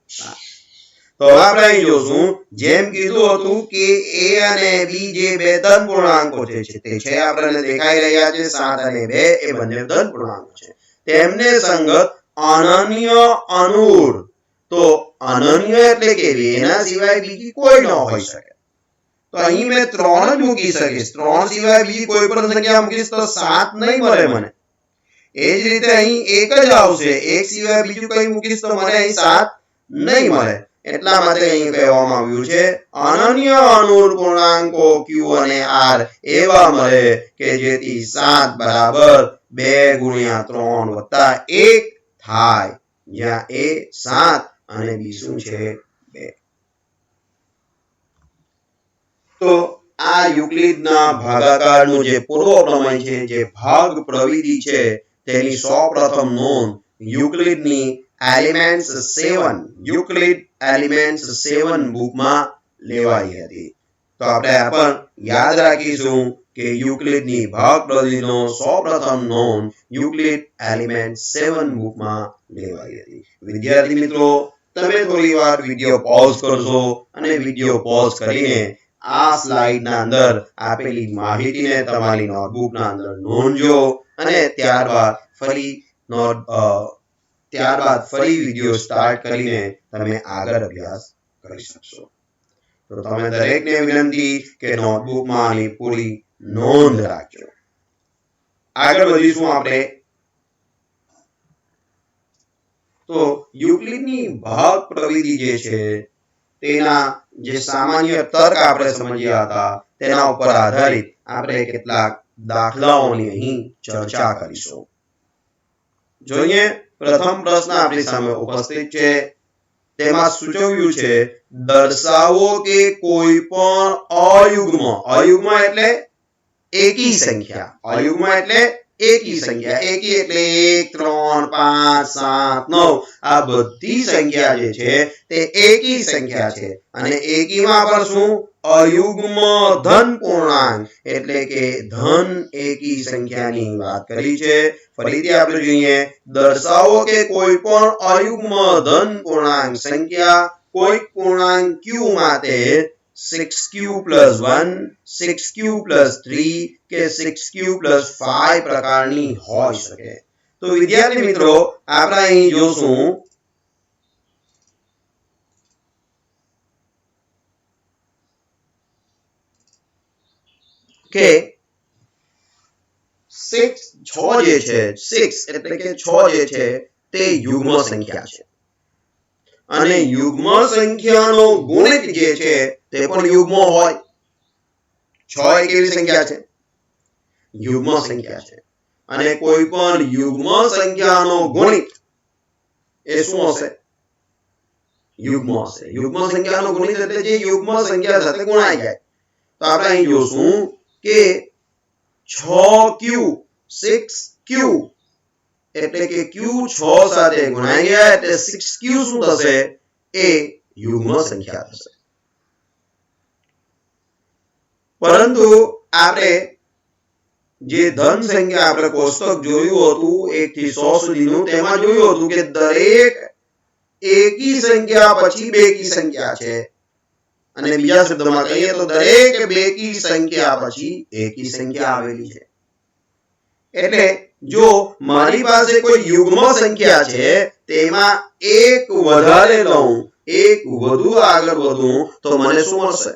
S2: તો આપણે અહીં જોશું જેમ કીધું હતું કે a અને b જે બે ધન પૂર્ણાંકો છે તે છે આપણને દેખાઈ રહ્યા છે 7 અને 2 એ બંને ધન પૂર્ણાંકો છે તેમને સંગત અનન્ય અનુર તો અનન્ય એટલે કે એના સિવાય બીજી કોઈ ન હોઈ શકે તો અહીં મેં 3 જ મૂકી શકીશ 3 સિવાય બીજી કોઈ પણ સંખ્યા મૂકીશ તો 7 નહીં મળે મને એ જ રીતે અહીં 1 જ આવશે 1 સિવાય બીજું કંઈ મૂકીશ તો મને અહીં 7 નહીં મળે એટલા માટે અહીં કહેવામાં આવ્યું છે અનન્ય અનુર પૂર્ણાંકો q અને r એવા મળે કે જેથી 7 બરાબર 2 ગુણ્યા 3 વત્તા 1 થાય જ્યાં a 7 અને b શું છે 2 તો આ યુક્લિડના ભાગાકારનું જે પૂર્વ પ્રમેય છે જે ભાગ પ્રવિધિ છે તેની સૌપ્રથમ નોંધ યુક્લિડની એલિમેન્ટ્સ 7 યુક્લિડ એલિમેન્ટ્સ 7 બુકમાં લેવાઈ હતી તો આપણે આ પણ યાદ રાખીશું કે યુક્લિડની ભાગ પ્રવિધિનો સૌપ્રથમ નોંધ યુક્લિડ એલિમેન્ટ્સ 7 બુકમાં લેવાઈ હતી વિદ્યાર્થી મિત્રો તમે થોડીવાર વિડિયો પોઝ કરશો અને વિડિયો પોઝ કરીને આ સ્લાઇડના અંદર આપેલી માહિતીને તમારી નોટબુકના અંદર નોંધજો અને ત્યારબાદ ફરી વિડિયો સ્ટાર્ટ કરીને તમે આગળ અભ્યાસ કરી શકશો તો તમે દરેકને વિનંતી કે નોટબુકમાં આની પૂરી નોંધ રાખજો આગળ વધીશું આપણે તો યુક્લિડની ભાગ પ્રવિધિ જે છે તેના જે સામાન્ય તર્ક આપણે સમજ્યા હતા તેના ઉપર આધારિત આપણે કેટલાક દાખલાઓની અહીં ચર્ચા કરીશું જોઈએ પ્રથમ પ્રશ્ન આપણી સામે ઉપસ્થિત છે તેમાં સૂચવ્યું છે દર્શાવો કે કોઈ પણ અયુગ્મ એટલે એકી સંખ્યા અયુગ્મ એટલે એકી સંખ્યા. એકી એટલે 1 3 5 7 9 આ બધી સંખ્યા જે છે તે એકી સંખ્યા છે. અને એકીમાં પણ શું અયુગ્મ ધન પૂર્ણાંક એટલે કે ધન એકી સંખ્યાની વાત કરી છે. ફરીથી આપણે જોઈએ દર્શાવો કે કોઈ પણ અયુગ્મ ધન પૂર્ણાંક સંખ્યા કોઈક પૂર્ણાંક q માટે 6q + 1 6q + 3 કે 6q + 5 પ્રકારની હોઈ શકે. તો વિદ્યાર્થી મિત્રો આપણે અહીં જોશું કે 6 જે છે 6 એટલે કે 6 જે છે તે યુગ્મ સંખ્યા છે અને યુગ્મ સંખ્યાનો ગુણિત જે છે તે પણ યુગ્મ હોય. 6 એક એવી સંખ્યા છે યુગ્મ સંખ્યા છે અને કોઈ પણ યુગ્મ સંખ્યાનો ગુણિત એ શું હશે યુગ્મ હશે. યુગ્મ સંખ્યાનો ગુણિત એટલે જે યુગ્મ સંખ્યા સાથે ગુણાઈ જાય. તો આપણે અહીં જોશું કે 6q 6q એટલે કે q 6 સાથે ગુણાઈ ગયા એટલે 6q શું થશે એ યુગ્મ સંખ્યા થશે. પરંતુ આપણે જે ધન સંખ્યા આપણે કોષ્ટક જોયું હતું 1 થી 100 સુધીનું તેમાં જોયું હતું કે દરેક એકી સંખ્યા પછી બેકી સંખ્યા છે અને બીજા શબ્દોમાં કહીએ તો દરેક બેકી સંખ્યા પછી એકી સંખ્યા આવેલી છે. એટલે જો મારી પાસે કોઈ યુગ્મ સંખ્યા છે તેમાં એક વધારે લઉં એક વધુ આગળ વધું તો મને શું મળશે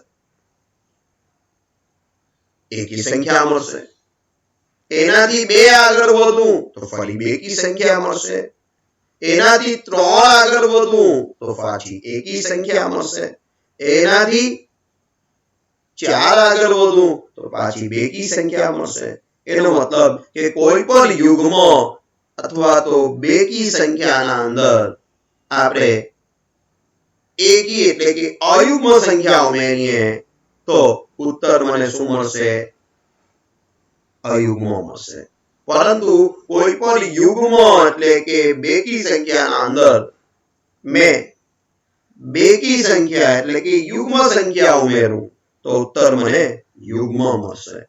S2: એકી સંખ્યા મળશે. એનાથી 2 આગળ વધું તો ફરી બેકી સંખ્યા મળશે. એનાથી 3 આગળ વધું તો પાછી એકી સંખ્યા મળશે. એનાથી 4 આગળ વધું તો પાછી બેકી સંખ્યા મળશે. એનો મતલબ કે કોઈ પણ યુગ્મ અથવા તો બેકી સંખ્યાના અંદર આપણે એકી એટલે કે અયુગ્મ સંખ્યા ઉમેરીએ તો ઉત્તર મને શું મળશે અયુગ્મ મળશે. પરંતુ કોઈ પણ યુગ્મ એટલે કે બેકી સંખ્યાના અંદર મેં બેકી સંખ્યા એટલે કે યુગ્મ સંખ્યા ઉમેરું તો ઉત્તર મને યુગ્મ મળશે.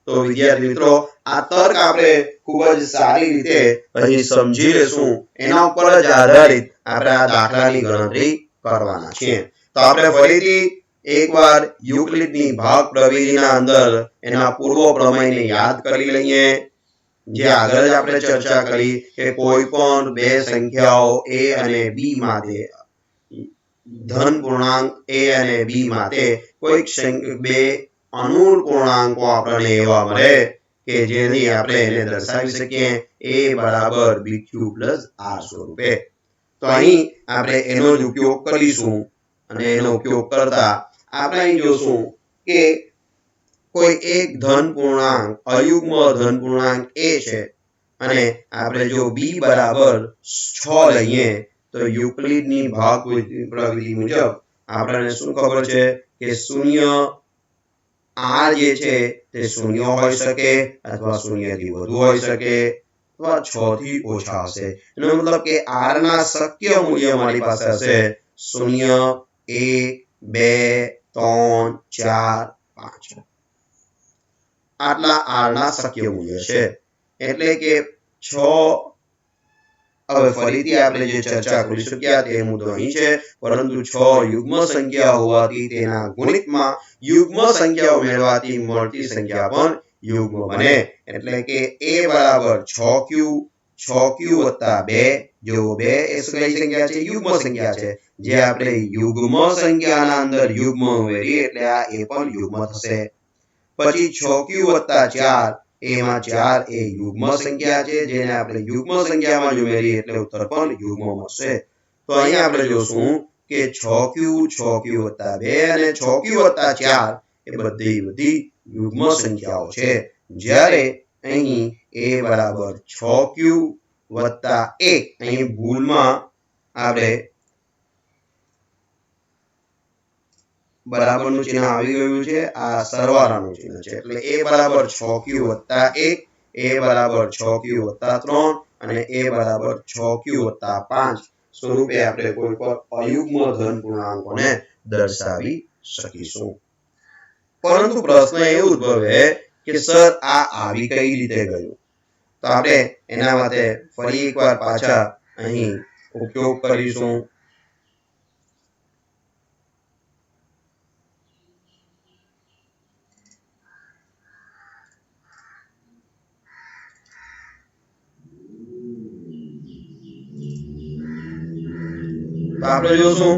S2: તો વિદ્યાર્થી મિત્રો આ તર્ક આપણે ખૂબ જ સારી રીતે અહીં સમજી લેશું. એના ઉપર જ આધારિત આપણે આ દાખલાની ગણતરી કરવાના છીએ. તો આપણે ફરીથી એકવાર યુક્લિડની ભાગ પ્રવિધિના અંદર એના પૂર્વ પ્રમેયને યાદ કરી લઈએ. જે આગળ જ આપણે ચર્ચા કરી કે કોઈ પણ બે સંખ્યાઓ a અને b માટે ધન પૂર્ણાંક a અને b માટે કોઈક બે અનુરૂપ પૂર્ણાંકો આપણને એવા મળે કે જેની આપણે એને દર્શાવી શકીએ a = bq + r સ્વરૂપે. તો અહીં આપણે એનો જ ઉપયોગ કરીશું અને એનો ઉપયોગ કરતા આપણે અહીં જોશું કે કોઈ એક ધન પૂર્ણાંક અયુગ્મ ધન પૂર્ણાંક a છે અને આપણે જો b = 6 લઈએ તો યુક્લિડની ભાગ પ્રવિધિ મુજબ આપણને શું ખબર છે કે 0 r જે છે તે 0 હોઈ શકે અથવા 0 થી વધુ હોઈ શકે અથવા 6 થી ઓછા હશે. એનો મતલબ કે r ના શક્ય મૂલ્ય મારી પાસે હશે 0 1 2 3 4 5. આટલા r ના શક્ય મૂલ્ય છે. એટલે કે 6 હવે ફરીથી આપણે જે ચર્ચા કરીશું કે તે મુદ્દો અહીં છે. પરંતુ 6 યુગ્મ સંખ્યા હોવાથી તેના ગુણિતમાં યુગ્મ સંખ્યા ઉમેરવાથી મળતી સંખ્યા પણ યુગ્મ બને. એટલે કે a = 6q 6q + 2 જો 2 એ કઈ સંખ્યા છે યુગ્મ સંખ્યા છે. જે આપણે યુગ્મ સંખ્યાના અંદર યુગ્મ ઉમેરીએ એટલે આ એ પણ યુગ્મ થશે. પછી 6q + 4 એમાં 4 એ યુગ્મ સંખ્યા છે જેને આપણે યુગ્મ સંખ્યામાં જ ઉમેરીએ એટલે ઉત્તર પણ યુગ્મ મળશે. તો અહીં આપણે જોશું કે 6q 6q + 2 અને 6q + 4 એ બધી યુગ્મ સંખ્યાઓ છે. જ્યારે અહીં a = 6q + 1 અહીં ભૂલમાં આપણે બરાબરનું ચિહ્ન આવી ગયું છે. આ સરવાળાનું ચિહ્ન છે એટલે a = 6q + 1 a બરાબર 6q + 3 અને a બરાબર 6q + 5 સ્વરૂપે આપણે કોઈ પણ અયુગ્મ ધન પૂર્ણાંકોને દર્શાવી શકીશું. પરંતુ પ્રશ્ન એ ઉદ્ભવે કે સર આ આવી કઈ રીતે ગયું? તો આપણે એના માટે ફરી એકવાર પાછા અહીં ઉપયોગ કરીશું. તો આપણે જોશું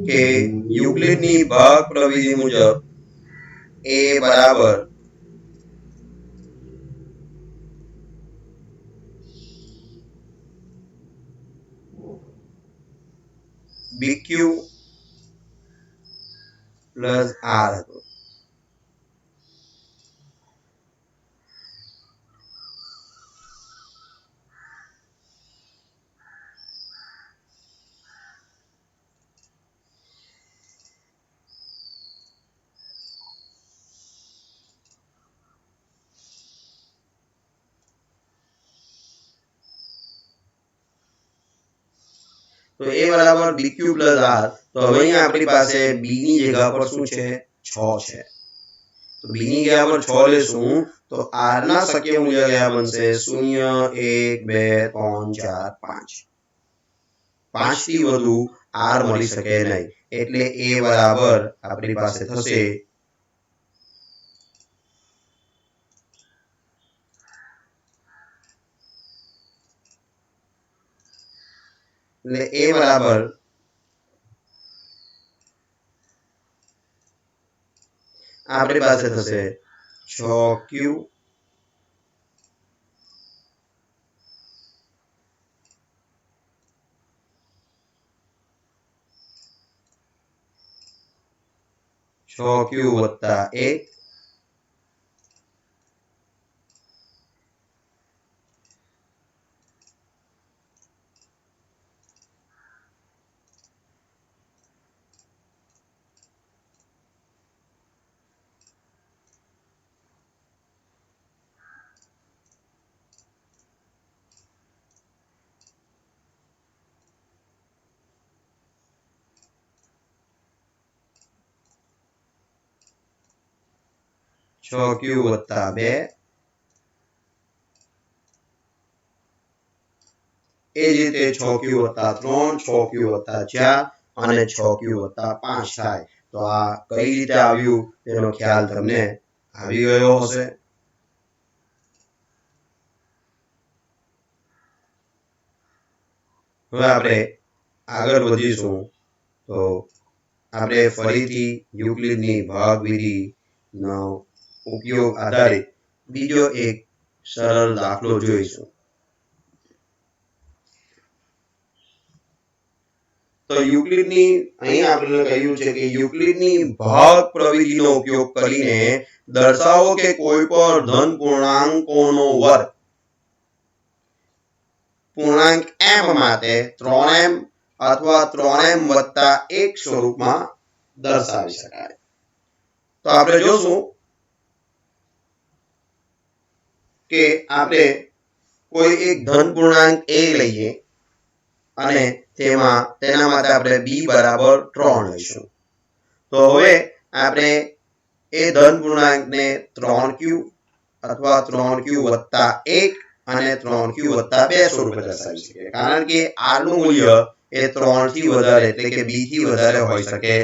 S2: કે યુક્લિડની ભાગ પ્રવિધિ મુજબ a બરાબર bq પ્લસ r હતું. તો a બરાબર bq પ્લસ r. તો હવે અહીંયા આપણી પાસે b ની જગ્યા પર શું છે? 6 છે. તો b ની જગ્યા પર 6 લેશું તો r ના શક્ય મૂલ્ય કયા બનશે? 0 1 2 3 4 5. 5 થી વધુ r મળી શકે નહીં. એટલે a બરાબર આપણી પાસે થશે એટલે a બરાબર આપણી પાસે થશે 6q + 1 6q + 2 એ જ રીતે 6q + 3 6q + 4 અને 6q + 5 થાય. તો આ કઈ રીતે આવ્યું તેનો ખ્યાલ તમને આવી ગયો હશે. હવે આપણે આગળ વધીશું. તો આપણે ફરીથી યુક્લિડની ભાગ વિધિનો ઉપયોગ આધારિત બીજો એક સરળ દાખલો જોઈશું. તો યુક્લિડની અહીં આપણે કહ્યું છે કે યુક્લિડની ભાગ પ્રવિધિનો ઉપયોગ કરીને દર્શાવો કે કોઈ પણ ધન પૂર્ણાંકોનો વર્ગ પૂર્ણાંક m માટે 3m અથવા 3m + 1 સ્વરૂપમાં દર્શાવી શકાય. તો આપણે જોશું કે આપણે કોઈ એક ધન પૂર્ણાંક a લઈએ અને તેના માટે આપણે b બરાબર 3 લઈશું. તો હવે આપણે એ ધન પૂર્ણાંકને 3q અથવા 3q + 1 અને 3q + 2 સ્વરૂપે દર્શાવી શકીએ. કારણ કે r નું મૂલ્ય એ 3 થી વધારે એટલે કે b થી વધારે હોઈ શકે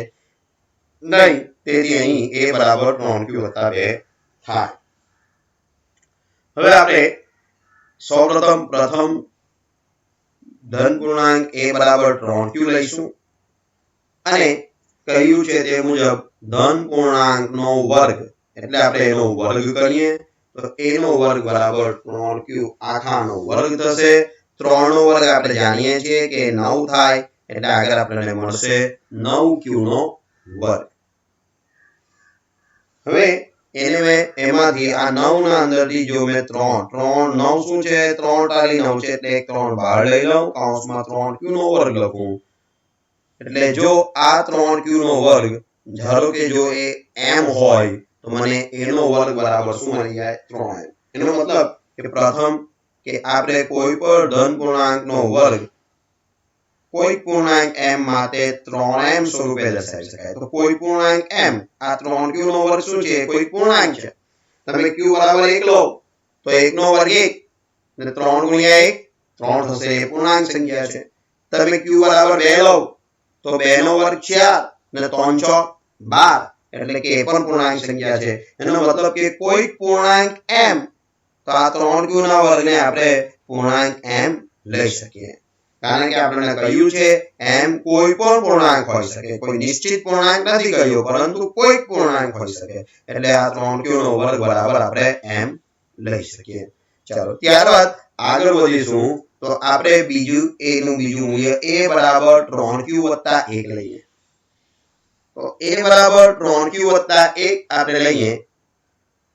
S2: નહીં. તેથી અહીં a બરાબર 3q + 2 થાય. હવે આપણે પ્રથમ ધન પૂર્ણાંક a બરાબર 3q લઈશું અને કહ્યું છે તે મુજબ ધન પૂર્ણાંકનો વર્ગ એટલે આપણે એનો વર્ગ કરીએ તો a નો વર્ગ બરાબર 3q આખાનો વર્ગ થશે. 3 નો વર્ગ આપણે જાણીએ છીએ કે 9 થાય એટલે આગળ આપણને મળશે 9q નો વર્ગ. હવે એમાંથી આ 9 ના અંદરથી જો મેં 3 9 શું છે? 3 ટાળી 9 છે એટલે 3 બહાર લઈ લઉં, કૌંસમાં 3q નો વર્ગ લખું. એટલે જો આ 3q નો વર્ગ ધારો કે જો એ m હોય તો મને a નો વર્ગ બરાબર શું મળી જાય? 3m. એનો મતલબ કે પ્રથમ કે આપણે કોઈ પણ ધન પૂર્ણાંકનો વર્ગ કોઈ પૂર્ણાંક m માટે 3m સ્વરૂપે દર્શાવી શકાય. તો કોઈ પૂર્ણાંક m, આ 3q નો વર્ગ શું છે? કોઈ પૂર્ણાંક છે. તમે q બરાબર 1 લો તો 1 નો વર્ગ 1 અને 3 ગુણ્યા 1 3 થશે, એ પૂર્ણાંક સંખ્યા છે. તમે q બરાબર 2 લો તો 2 નો વર્ગ 4 અને 3 6 12, એટલે કે એ પણ પૂર્ણાંક સંખ્યા છે. એનો મતલબ કે કોઈ પૂર્ણાંક m, તો આ 3q ના વર્ગને આપણે પૂર્ણાંક m લઈ શકીએ. કારણ કે આપણને કહ્યું છે m કોઈ પણ પૂર્ણાંક હોઈ શકે, કોઈ નિશ્ચિત પૂર્ણાંક નથી કહ્યો, પરંતુ કોઈ પૂર્ણાંક હોઈ શકે. એટલે આ 3q નો વર્ગ બરાબર આપણે m લઈ શકીએ. ચાલો ત્યારબાદ આગળ વધીશું. તો આપણે બીજું a નું બીજું મૂલ્ય a બરાબર 3q વત્તા 1 લઈએ. તો a બરાબર 3q વત્તા 1 આપણે લઈએ.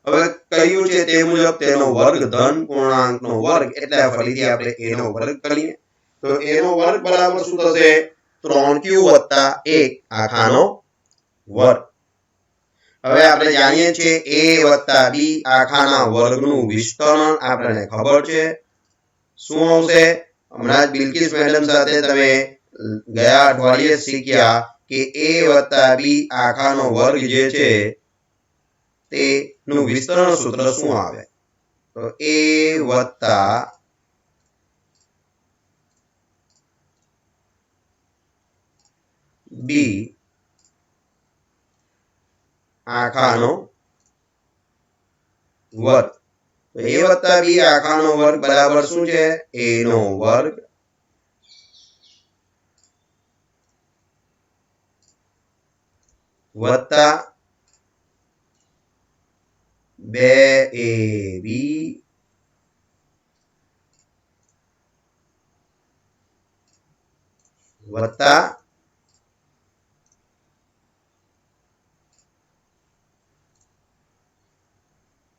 S2: હવે કહ્યું છે તે મુજબ તેનો વર્ગ ધન પૂર્ણાંકનો વર્ગ, એટલે ફરીથી આપણે a નો વર્ગ કરીએ. તો a નો વર્ગ બરાબર શું થશે? 3q વત્તા 1 આખાનો વર્ગ. હવે આપણે જાણીએ છીએ a વત્તા b આખાના વર્ગનું વિસ્તરણ આપણને ખબર છે. શું આવશે? હમણાં જ બિલકિસ મેડમ સાથે તમે ગયા અઠવાડિયે શીખ્યા કે a વત્તા b આખાનો વર્ગ જે છે તેનું વિસ્તરણ સૂત્ર શું આવે? તો a વત્તા b આખાનો વર્ગ. તો a વત્તા b આખાનો વર્ગ બરાબર શું છે? a નો વર્ગ વત્તા 2ab વત્તા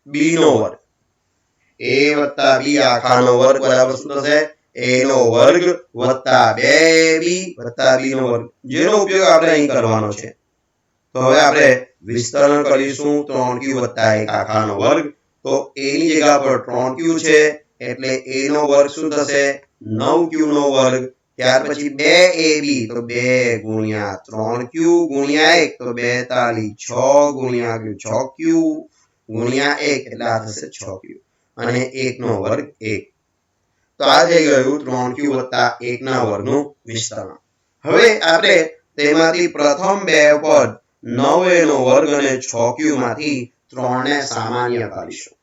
S2: b નો વર્ગ. a વત્તા b આખાનો વર્ગ બરાબર શું થશે? a નો વર્ગ વત્તા 2ab વત્તા b નો વર્ગ, જેનો ઉપયોગ આપણે અહીં કરવાનો છે. તો હવે આપણે વિસ્તરણ કરીશું 3q વત્તા 1 આખાનો વર્ગ. તો a ની જગ્યા પર 3q છે, એટલે a નો વર્ગ શું થશે? 9q નો વર્ગ. ત્યાર પછી 2ab, તો 2 ગુણ્યા 3q ગુણ્યા 1, તો 42, 6 ગુણ્યા 6q ગુણ્યા 1, એટલે આ થશે 6q, અને 1 નો વર્ગ 1. તો આ થઈ ગયું 3q વત્તા 1 ના વર્ગનું વિસ્તરણ. હવે આપણે તેમાંથી પ્રથમ બે પદ 9a નો વર્ગ અને 6q માંથી 3 ને સામાન્ય કરીશું.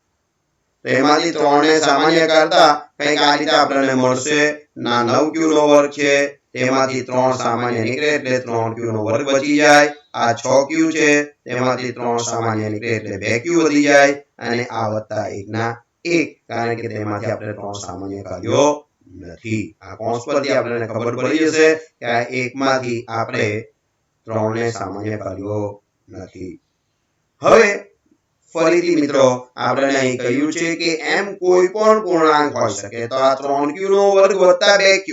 S2: તો એમાંથી 3 ને સામાન્ય કરતા કંઈક આ રીતે આપણને મળશે. ના 9q નો વર્ગ છે, તેમાંથી 3 સામાન્ય નીકળે એટલે 3q નો વર્ગ બચી જાય. આ 6q છે, તેમાંથી 3 સામાન્ય નીકળે એટલે 2q વધી જાય, અને આ વત્તા 1 ના 1, કારણ કે તેમાંથી આપણે 3 સામાન્ય કાઢ્યો નથી. આ કૌંસ પરથી આપણને ખબર પડી જશે કે આ 1 માંથી આપણે 3 ને સામાન્ય કાઢ્યો નથી. હવે ફરીથી મિત્રો આપણે અહીં કહ્યું છે કે m કોઈ પણ પૂર્ણાંક હોઈ શકે. તો આ 3q નો વર્ગ વત્તા 2q,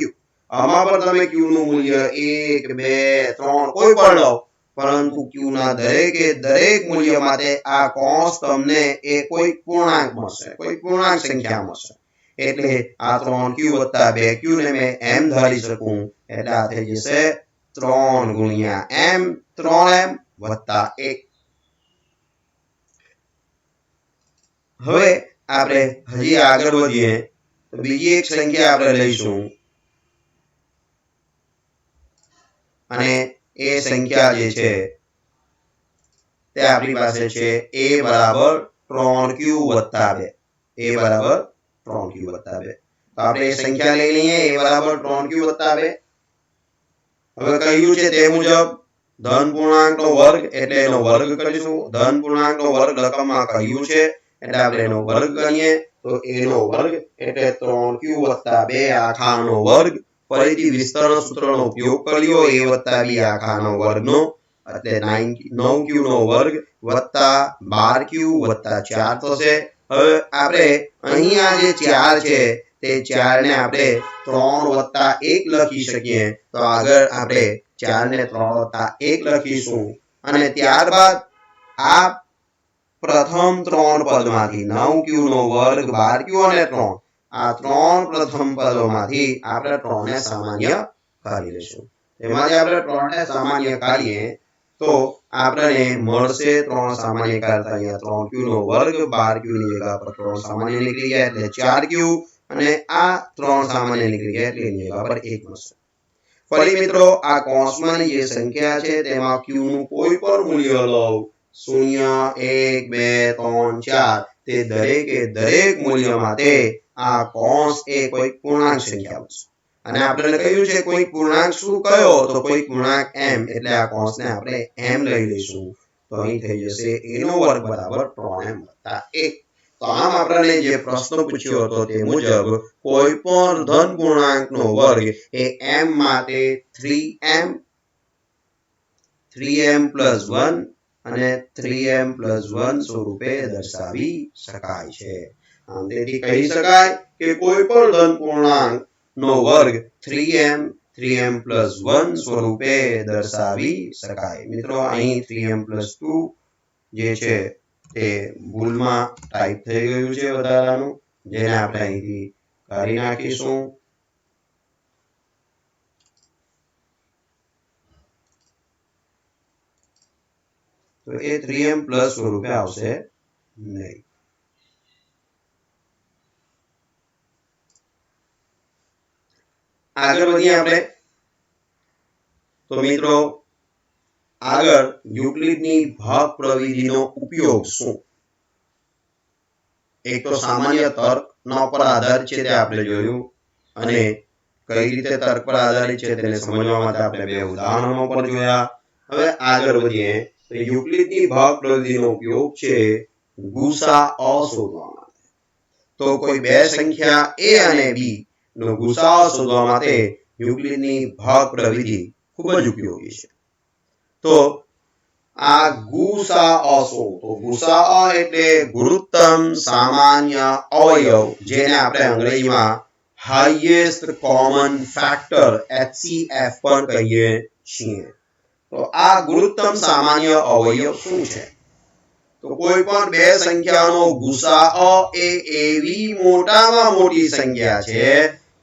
S2: આમાં પણ તમે q નું મૂલ્ય 1 2 3 કોઈ પણ લો, પરંતુ q ના દરેક મૂલ્ય માટે આ કૌંસ તમને એ કોઈ પૂર્ણાંક મળશે, કોઈ પૂર્ણાંક સંખ્યા મળશે. એટલે આ 3q વત્તા 2q ને મેં m ધારી શકું, એટલે આ થઈ જશે 3 ગુણ્યા m, 3m વત્તા 1. હવે આપણે હજી આગળ વધીએ તો બીજી એક સંખ્યા આપણે લઈશું, અને એ સંખ્યા જે છે તે આપણી પાસે છે a બરાબર 3q વત્તા 2. a બરાબર 3q વત્તા 2. તો આપણે એ સંખ્યા લઈ લઈએ a બરાબર 3q વત્તા 2. હવે કહ્યું છે તે મુજબ ધન પૂર્ણાંકનો વર્ગ એટલે એનો વર્ગ કરીશું. ધન પૂર્ણાંકનો વર્ગ રકમમાં કહ્યું છે એટલે આપણે એનો વર્ગ ગણીએ. તો a નો વર્ગ એટલે 3q વત્તા 2 આખાનો વર્ગ. ફરીથી વિસ્તરણ સૂત્રનો ઉપયોગ કર્યો a વત્તા b આખાનો વર્ગનો, એટલે 9q નો વર્ગ વત્તા 12q વત્તા 4 થશે. હવે આપણે અહીંયા જે 4 છે તે 4 ને આપણે 3 વત્તા 1 લખી શકીએ. તો આગળ આપણે 4 ને 3 વત્તા 1 લખીશું, અને ત્યારબાદ આ પ્રથમ ત્રણ પદમાંથી 9q નો વર્ગ 12q અને 3 આ ત્રણ પ્રથમ પદોમાંથી આપણે 3 ને સામાન્ય કાઢી લઈશું. તેમાંથી આપણે 3 ને સામાન્ય કાઢીએ તો આપણને મળશે 3 સામાન્ય કાઢતા અહીંયા 3q નો વર્ગ 12q ની જગ્યા પર 3 સામાન્ય નીકળી ગયા એટલે 4q અને આ 3 સામાન્ય નીકળી ગયા એટલે એની જગ્યા પર 1 મળશે. ફરી મિત્રો આ કૌંસમાંની જે સંખ્યા છે તેમાં q નું કોઈ પણ મૂલ્ય લો 0 1 2 3 4 તે દરેકે દરેક મૂલ્ય માટે આ કૌંસ એ કોઈ પૂર્ણાંક સંખ્યા બનશે અને આપણે કહ્યું છે કોઈ પૂર્ણાંક શું કયો તો કોઈ પૂર્ણાંક m એટલે આ કૌંસને આપણે m લઈ લઈશું તો અહીં થઈ જશે a નો વર્ગ બરાબર 3m + 1. તો આમ આપણને જે પ્રશ્ન પૂછ્યો હતો તે મુજબ કોઈ પણ ધન પૂર્ણાંકનો વર્ગ એ m માટે 3m + 1 અને 3m + 1 સ્વરૂપે દર્શાવી શકાય છે. આમ તેથી કહી શકાય કે કોઈ પણ ધન પૂર્ણાંક નો વર્ગ 3m + 1 સ્વરૂપે દર્શાવી શકાય. મિત્રો અહીં 3m + 2 જે છે તે ભૂલમાં ટાઈપ થઈ ગયું છે વધારાનું જેને આપણે અહીંથી કાઢી નાખીશું. તો એ 3m + સ્વરૂપે આવશે નહીં. આગળ વધીએ આપણે તો મિત્રો આગળ યુક્લિડની ભાગ પ્રવિધિનો ઉપયોગ શું? એક તો સામાન્ય તર્કના પર આધારિત છે તે આપણે જોયું અને કઈ રીતે તર્ક પર આધારિત છે તેને સમજવા માટે આપણે બે ઉદાહરણો પણ જોયા. હવે આગળ વધીએ તો યુક્લિડની ભાગ પ્રવિધિનો ઉપયોગ છે ગુસાઅ શોધવા માટે. તો કોઈ બે સંખ્યા a અને b નો ગુસાઅ શોધવા માટે યુક્લિડની ભાગ પ્રવિધિ ખૂબ જ ઉપયોગી છે. તો આ ગુસાઅ શું? તો ગુસાઅ એટલે ગુરુત્તમ સામાન્ય અવયવ જેને આપણે અંગ્રેજીમાં હાઈએસ્ટ કોમન ફેક્ટર HCF પણ કહીએ છીએ. તો આ ગુરુત્તમ સામાન્ય અવયવ શું છે? તો કોઈ પણ બે સંખ્યાનો ગુસાઅ એ એવી મોટામાં મોટી સંખ્યા છે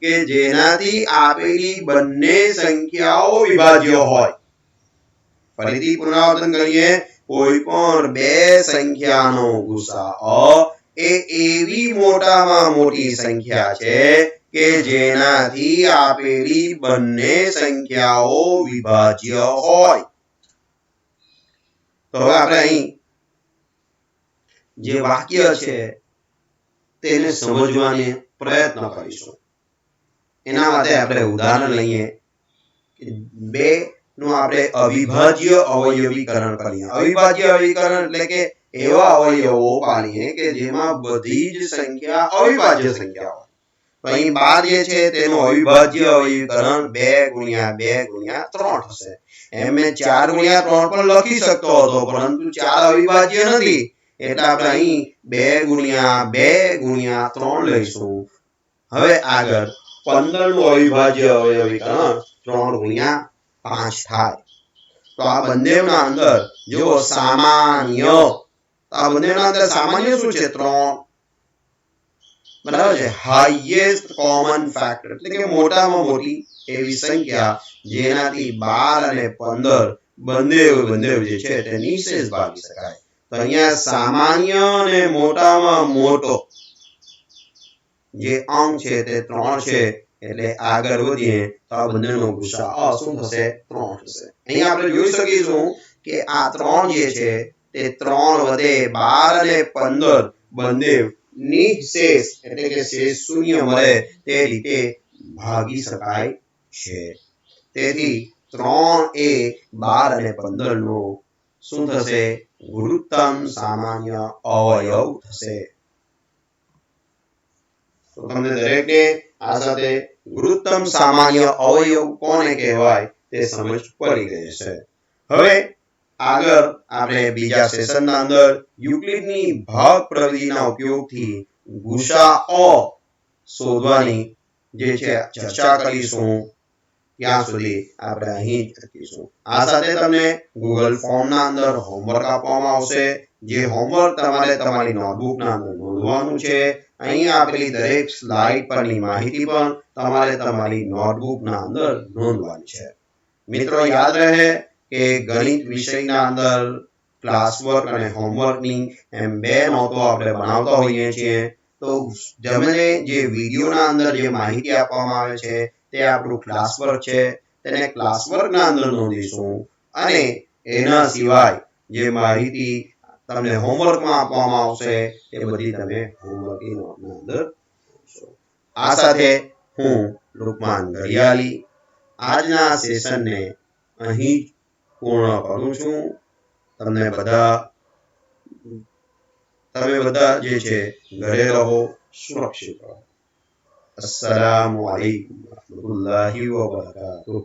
S2: કે જેનાથી આપેલી બંને સંખ્યાઓ વિભાજ્ય હોય. ફરીથી પુનરાવર્તન કરીએ કોઈ પણ બે સંખ્યાનો ગુસાઅ એ એવી મોટામાં મોટી સંખ્યા છે કે જેનાથી આપેલી બંને સંખ્યાઓ વિભાજ્ય હોય. તો હવે આપણે અહીં જે વાક્ય છે તેને સમજવાનો પ્રયત્ન કરીશું. એના માટે આપણે ઉદાહરણ લઈએ કે બે નું આપણે અવિભાજ્ય અવયવીકરણ કરીએ. અવિભાજ્ય અવયવીકરણ એટલે કે એવા અવયવો પાડીએ કે જેમાં બધી જ સંખ્યા અવિભાજ્ય સંખ્યા હોય. તો અહીં 12 જે છે તેનું અવિભાજ્ય અવયવીકરણ 2 × 2 × 3 થશે. એમ મેં 4 × 3 પણ લખી શકતો હતો પરંતુ 4 અવિભાજ્ય નથી એટલે આપણે અહીં 2 × 2 × 3 લઈશું. હવે આગળ 15 નું અવિભાજ્ય અવયવીકરણ 3 × 5 થાય. તો આ બંનેના અંદર જો સામાન્ય તો આ બંનેના અંદર સામાન્ય શું છે? 3 બરાબર છે. હાઈએસ્ટ કોમન ફેક્ટર એટલે કે મોટામાં મોટી એવી સંખ્યા જેનાથી 12 અને 15 બંને જે છે તે નિશેષ ભાગી શકાય. તો અહીંયા સામાન્ય અને મોટામાં મોટો જે અંક છે તે 3 છે એટલે આગળ વધીએ તો આ બંનેનો ગુસાઅ શું થશે? 3 થશે. અહીંયા આપણે જોઈ શકીશું કે આ 3 જે છે તે 3 વડે 12 અને 15 બંને નિશેષ એટલે કે શેષ શૂન્ય મળે તે રીતે ભાગી શકાય છે. તેથી 3 એ 12 અને 15 નો શું થશે? ગુરુત્તમ સામાન્ય અવયવ થશે. તો તમને દરેકને આ સાથે ગુરુત્તમ સામાન્ય અવયવ કોને કહેવાય તે સમજ પડી ગઈ છે. હવે આગળ આપણે બીજા સેશનના અંદર યુક્લિડની ભાગ પ્રવિધિના ઉપયોગથી ગુસાઅ શોધવાની જે છે ચર્ચા કરીશું. ત્યાં સુધી આપણે અહીં જ રાખીશું. આ સાથે તમને ગૂગલ ફોર્મના અંદર હોમવર્ક આપવામાં આવશે જે હોમવર્ક તમારે તમારી નોટબુકના અંદર નોંધવાનું છે. અહીં આપેલી દરેક સ્લાઇડ પરની માહિતી પણ તમારે તમારી નોટબુકના અંદર નોંધવાની છે. મિત્રો યાદ રહે કે ગણિત વિષયના અંદર ક્લાસવર્ક અને હોમવર્કની એમ બે નોટો આપણે બનાવતા હોઈએ છીએ. તો તમને જે વિડીયોના અંદર જે માહિતી આપવામાં આવે છે તે આપણું ક્લાસવર્ક છે. તેને ક્લાસવર્કના અંદર નોંધીશું અને એના સિવાય જે માહિતી તમને હોમવર્કમાં આપવામાં આવશે એ બધી તમે હોમવર્કની નોટના અંદર નોંધશો. આ સાથે હું લુકમાન ઘડિયાળી આજના સેશનને અહીં પૂર્ણ કરું છું. તમે બધા જે છે ઘરે રહો, સુરક્ષિત રહો. અસ્સલામુ અલૈકુમ વરહમતુલ્લાહિ વબરકાતુહ.